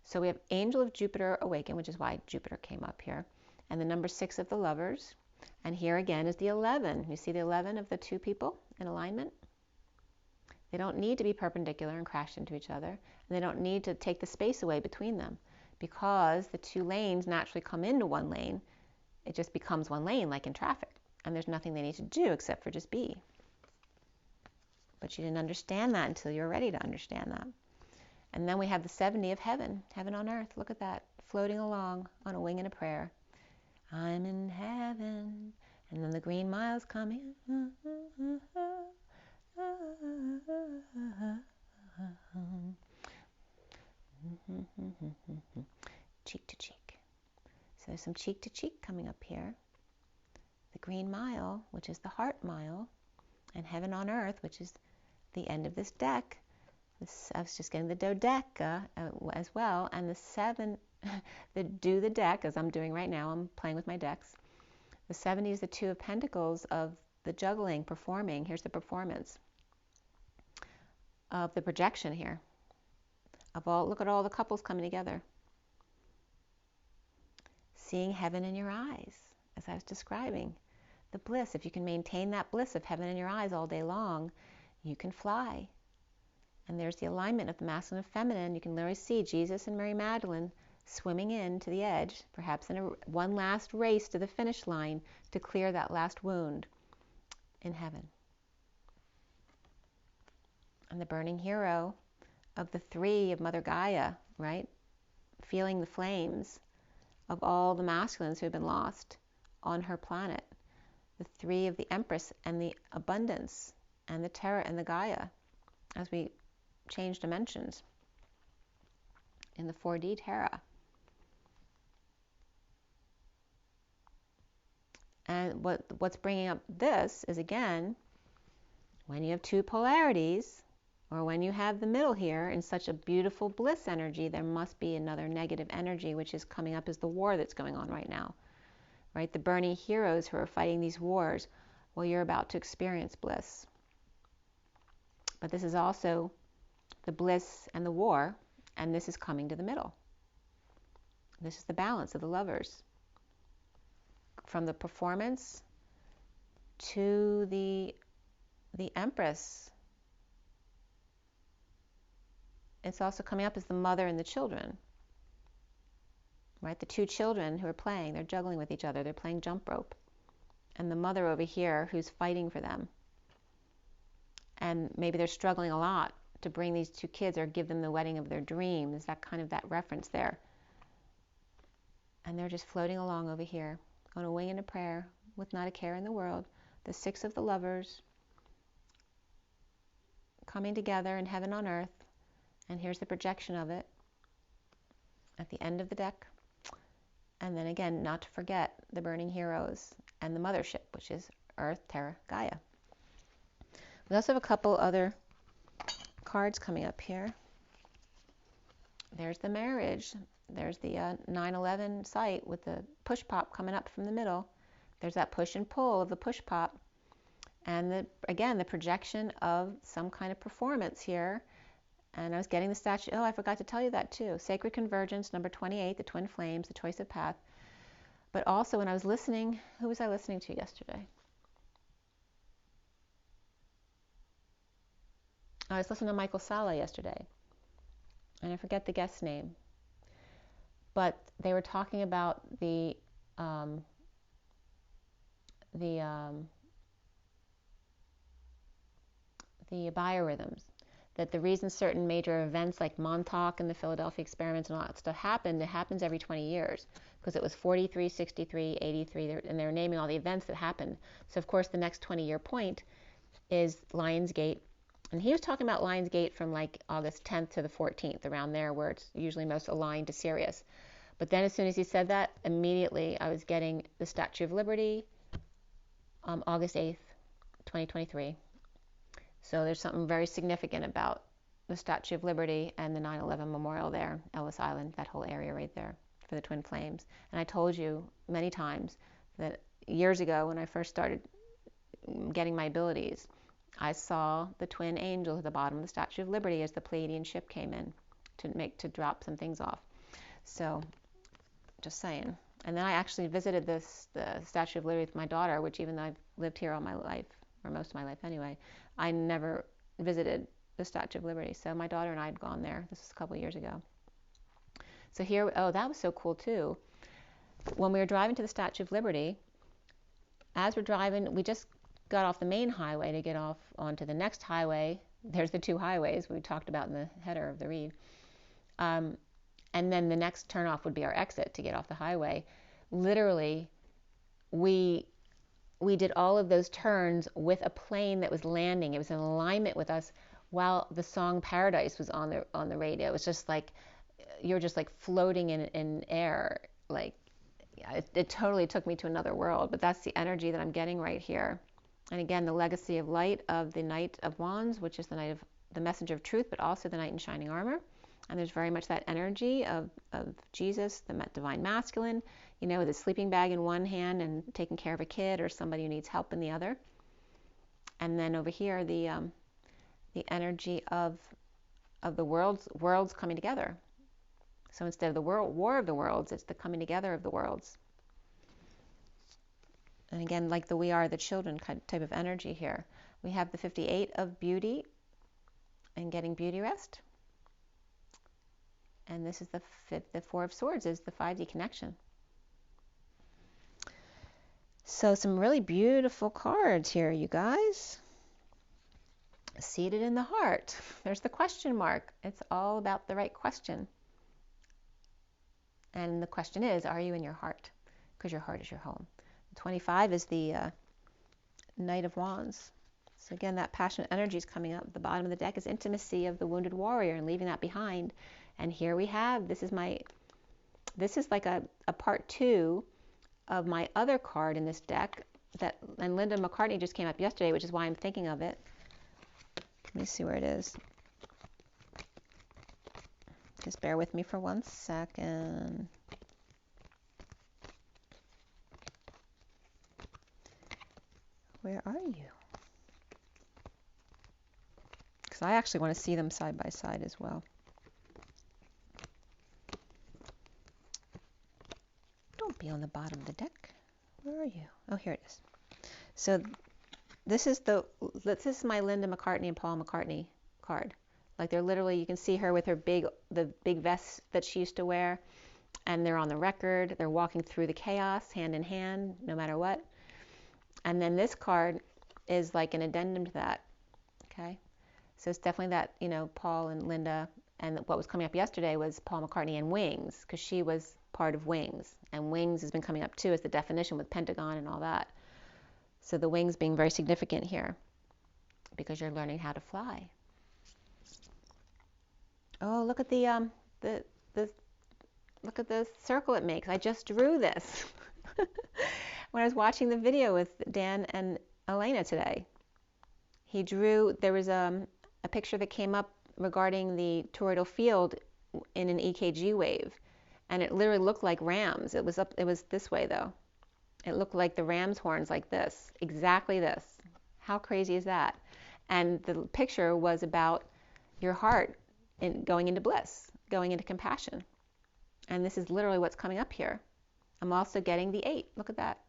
So we have Angel of Jupiter awaken, which is why Jupiter came up here, and the number 6 of the Lovers. And here again is the 11. You see the 11 of the two people in alignment? They don't need to be perpendicular and crash into each other. And they don't need to take the space away between them, because the two lanes naturally come into one lane. It just becomes one lane, like in traffic. And there's nothing they need to do except for just be. But you didn't understand that until you're ready to understand that. And then we have the 70 of heaven, heaven on earth. Look at that, floating along on a wing and a prayer. I'm in heaven. And then the green miles coming. Cheek to cheek. So there's some cheek to cheek coming up here. The green mile, which is the heart mile, and heaven on earth, which is the end of this deck. I was just getting the dodeca as well, and the 7, do the deck, as I'm doing right now. I'm playing with my decks. The 70 is the 2 of Pentacles of the juggling, performing. Here's the performance of the projection here. Look at all the couples coming together. Seeing heaven in your eyes, as I was describing. The bliss, if you can maintain that bliss of heaven in your eyes all day long, you can fly. And there's the alignment of the masculine and feminine. You can literally see Jesus and Mary Magdalene swimming in to the edge, perhaps in one last race to the finish line to clear that last wound in heaven. And the burning hero of the 3 of Mother Gaia, right? Feeling the flames of all the masculines who have been lost on her planet. The 3 of the Empress and the abundance and the Terra and the Gaia, as we change dimensions in the 4D Terra. And what's bringing up this is, again, when you have 2 polarities, or when you have the middle here in such a beautiful bliss energy, there must be another negative energy, which is coming up as the war that's going on right now, right? The burning heroes who are fighting these wars. Well, you're about to experience bliss. But this is also the bliss and the war, and this is coming to the middle. This is the balance of the Lovers. From the performance to the Empress. It's also coming up as the mother and the children, right? The 2 children who are playing, they're juggling with each other, they're playing jump rope. And the mother over here who's fighting for them. And maybe they're struggling a lot to bring these 2 kids or give them the wedding of their dreams. That kind of that reference there. And they're just floating along over here on a wing and a prayer with not a care in the world. The 6 of the Lovers coming together in heaven on earth. And here's the projection of it at the end of the deck. And then again, not to forget the burning heroes and the mothership, which is Earth, Terra, Gaia. We also have a couple other cards coming up here. There's the marriage. There's the 9/11 site with the push pop coming up from the middle. There's that push and pull of the push pop. And again, the projection of some kind of performance here. And I was getting the statue. Oh, I forgot to tell you that too. Sacred Convergence, number 28, the Twin Flames, the Choice of Path. But also when I was listening, who was I listening to yesterday? I was listening to Michael Salla yesterday. And I forget the guest's name. But they were talking about the biorhythms. That the reason certain major events like Montauk and the Philadelphia experiments and all that stuff happened, it happens every 20 years. Because it was 43, 63, 83, and they're naming all the events that happened. So of course the next 20-year point is Lionsgate. And he was talking about Lionsgate from like August 10th to the 14th, around there where it's usually most aligned to Sirius. But then as soon as he said that, immediately I was getting the Statue of Liberty, August 8th, 2023. So there's something very significant about the Statue of Liberty and the 9/11 memorial there, Ellis Island, that whole area right there for the twin flames. And I told you many times that years ago when I first started getting my abilities, I saw the twin angels at the bottom of the Statue of Liberty as the Pleiadian ship came in to drop some things off. So, just saying. And then I actually visited the Statue of Liberty with my daughter, which even though I've lived here all my life, or most of my life anyway, I never visited the Statue of Liberty. So my daughter and I had gone there. This was a couple of years ago. So here, oh, that was so cool too. When we were driving to the Statue of Liberty, as we're driving, we just got off the main highway to get off onto the next highway. There's the two highways we talked about in the header of the read. And then the next turnoff would be our exit to get off the highway. Literally, we did all of those turns with a plane that was landing. It was in alignment with us while the song Paradise was on the radio. It was just like you're just like floating in air. Like it totally took me to another world. But that's the energy that I'm getting right here. And again, the legacy of light of the Knight of Wands, which is the Knight of the Messenger of Truth, but also the Knight in Shining Armor. And there's very much that energy of Jesus, the divine masculine, you know, with a sleeping bag in one hand and taking care of a kid or somebody who needs help in the other. And then over here, the energy of the worlds coming together. So instead of the war of the worlds, it's the coming together of the worlds. And again, like the We Are the Children type of energy here. We have the 58 of beauty and getting beauty rest. And this is the Four of Swords is the 5D connection. So some really beautiful cards here, you guys. Seated in the heart. There's the question mark. It's all about the right question. And the question is, are you in your heart? Because your heart is your home. 25 is the Knight of Wands. So again, that passionate energy is coming up. The bottom of the deck is intimacy of the wounded warrior and leaving that behind. And here we have, this is like a part 2 of my other card in this deck and Linda McCartney just came up yesterday, which is why I'm thinking of it. Let me see where it is. Just bear with me for 1 second. Where are you? Because I actually want to see them side by side as well. Don't be on the bottom of the deck. Where are you? Oh, here it is. So this is my Linda McCartney and Paul McCartney card. Like they're literally, you can see her with the big vest that she used to wear, and they're on the record. They're walking through the chaos hand in hand, no matter what. And then this card is like an addendum to that. Okay, so it's definitely that, you know, Paul and Linda. And what was coming up yesterday was Paul McCartney and Wings, because she was part of Wings, and Wings has been coming up too as the definition with Pentagon and all that. So the wings being very significant here because you're learning how to fly. Oh, look at the look at the circle it makes. I just drew this when I was watching the video with Dan and Elena today. He drew, there was a picture that came up regarding the toroidal field in an EKG wave, and it literally looked like rams. It was this way though. It looked like the ram's horns, like this, exactly this. How crazy is that? And the picture was about your heart going into bliss, going into compassion. And this is literally what's coming up here. I'm also getting the 8. Look at that.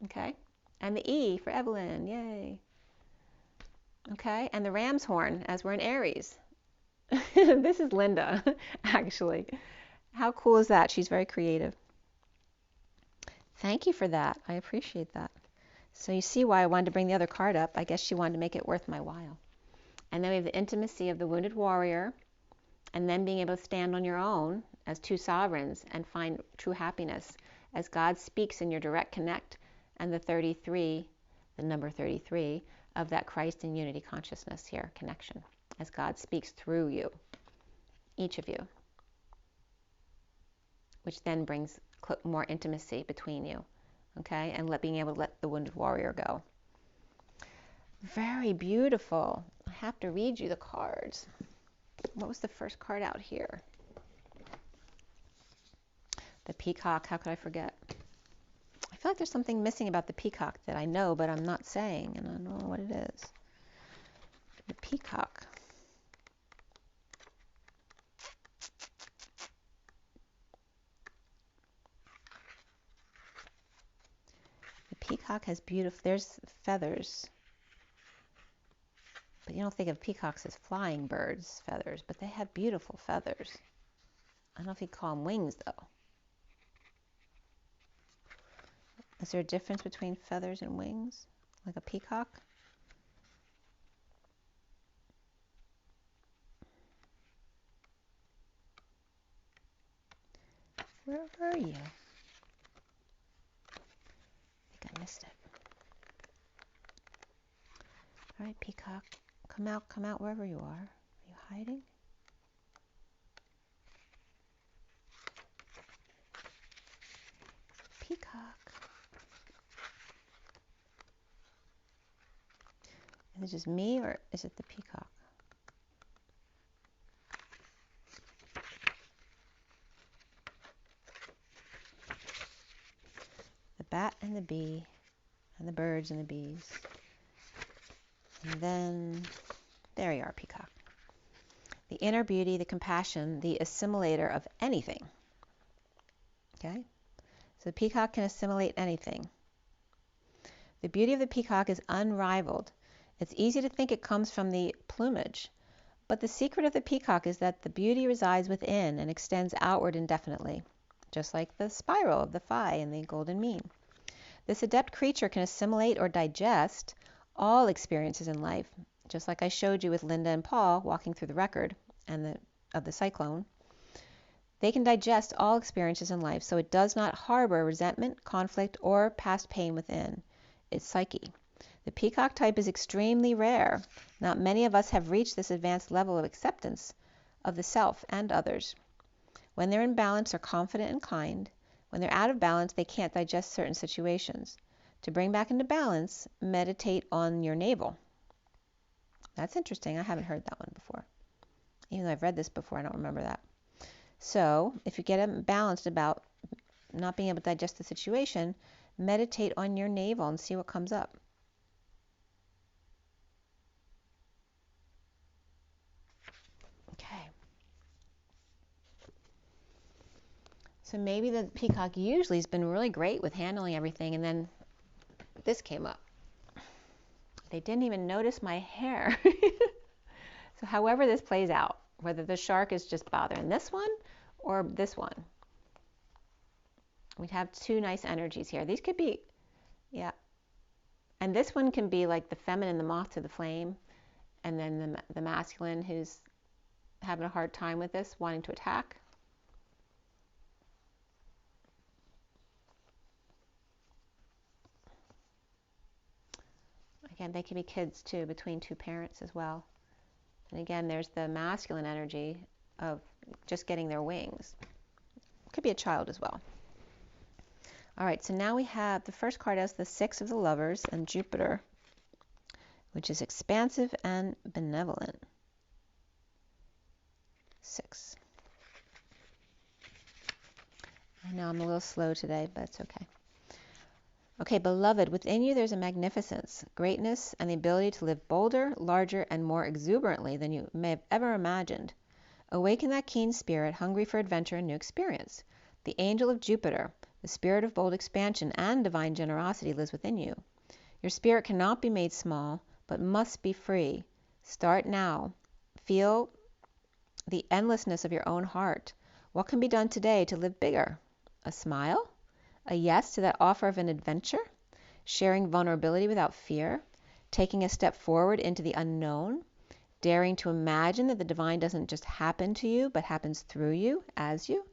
Okay? And the E for Evelyn. Yay. Okay? And the ram's horn as we're in Aries. This is Linda, actually. How cool is that? She's very creative. Thank you for that. I appreciate that. So you see why I wanted to bring the other card up. I guess she wanted to make it worth my while. And then we have the intimacy of the wounded warrior, and then being able to stand on your own as two sovereigns and find true happiness as God speaks in your direct connect, and the 33, the number 33, of that Christ in unity consciousness here, connection, as God speaks through you, each of you, which then brings more intimacy between you. okay, and being able to let the wounded warrior go. Very beautiful. I have to read you the cards. What was the first card out here? The peacock. How could I forget? I feel like there's something missing about the peacock that I know, but I'm not saying, and I don't know what it is. The peacock. The peacock has beautiful, there's feathers. But you don't think of peacocks as flying birds' feathers, but they have beautiful feathers. I don't know if you'd call them wings, though. Is there a difference between feathers and wings, like a peacock? Where were you? I think I missed it. All right, peacock, come out wherever you are. Are you hiding? Peacock. Is it just me, or is it the peacock? The bat and the bee, and the birds and the bees. And then, there you are, peacock. The inner beauty, the compassion, the assimilator of anything. Okay? So the peacock can assimilate anything. The beauty of the peacock is unrivaled. It's easy to think it comes from the plumage, but the secret of the peacock is that the beauty resides within and extends outward indefinitely, just like the spiral of the Phi and the golden mean. This adept creature can assimilate or digest all experiences in life, just like I showed you with Linda and Paul walking through the record of the cyclone. They can digest all experiences in life, so it does not harbor resentment, conflict, or past pain within its psyche. The peacock type is extremely rare. Not many of us have reached this advanced level of acceptance of the self and others. When they're in balance, they're confident and kind. When they're out of balance, they can't digest certain situations. To bring back into balance, meditate on your navel. That's interesting. I haven't heard that one before. Even though I've read this before, I don't remember that. So, if you get balanced about not being able to digest the situation, meditate on your navel and see what comes up. Okay. So maybe the peacock usually has been really great with handling everything, and then this came up. They didn't even notice my hair. So however this plays out, whether the shark is just bothering this one or this one, we'd have two nice energies here. These could be, yeah. And this one can be like the feminine, the moth to the flame, and then the masculine who's having a hard time with this, wanting to attack. Again, they can be kids too, between two parents as well. And again, there's the masculine energy of just getting their wings. Could be a child as well. All right, so now we have the first card as the Six of the Lovers and Jupiter, which is expansive and benevolent. 6. I know I'm a little slow today, but it's okay. Okay, beloved, within you there's a magnificence, greatness, and the ability to live bolder, larger, and more exuberantly than you may have ever imagined. Awaken that keen spirit, hungry for adventure and new experience. The angel of Jupiter, the spirit of bold expansion and divine generosity, lives within you. Your spirit cannot be made small, but must be free. Start now. Feel the endlessness of your own heart. What can be done today to live bigger? A smile? A yes to that offer of an adventure? Sharing vulnerability without fear? Taking a step forward into the unknown? Daring to imagine that the divine doesn't just happen to you, but happens through you, as you?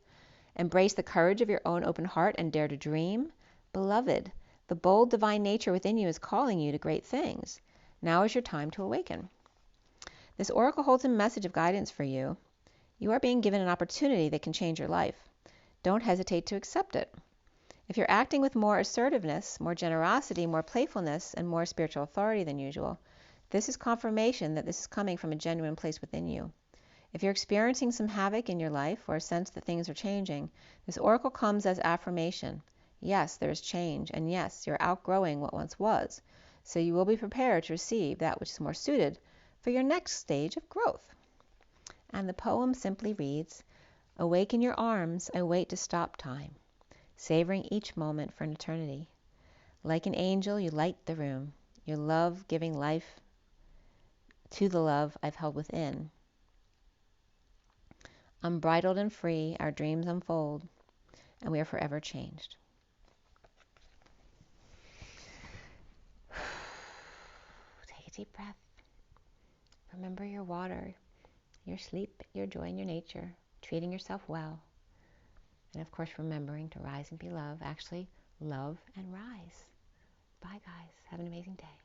Embrace the courage of your own open heart and dare to dream? Beloved, the bold divine nature within you is calling you to great things. Now is your time to awaken. This oracle holds a message of guidance for you. You are being given an opportunity that can change your life. Don't hesitate to accept it. If you're acting with more assertiveness, more generosity, more playfulness, and more spiritual authority than usual, this is confirmation that this is coming from a genuine place within you. If you're experiencing some havoc in your life or a sense that things are changing, this oracle comes as affirmation. Yes, there is change, and yes, you're outgrowing what once was, so you will be prepared to receive that which is more suited for your next stage of growth. And the poem simply reads, "Awake in your arms, I wait to stop time, savoring each moment for an eternity. Like an angel, you light the room, your love giving life to the love I've held within. Unbridled and free, our dreams unfold, and we are forever changed." Take a deep breath. Remember your water, your sleep, your joy, and your nature, treating yourself well. And of course, remembering to rise and be love. Actually, love and rise. Bye, guys. Have an amazing day.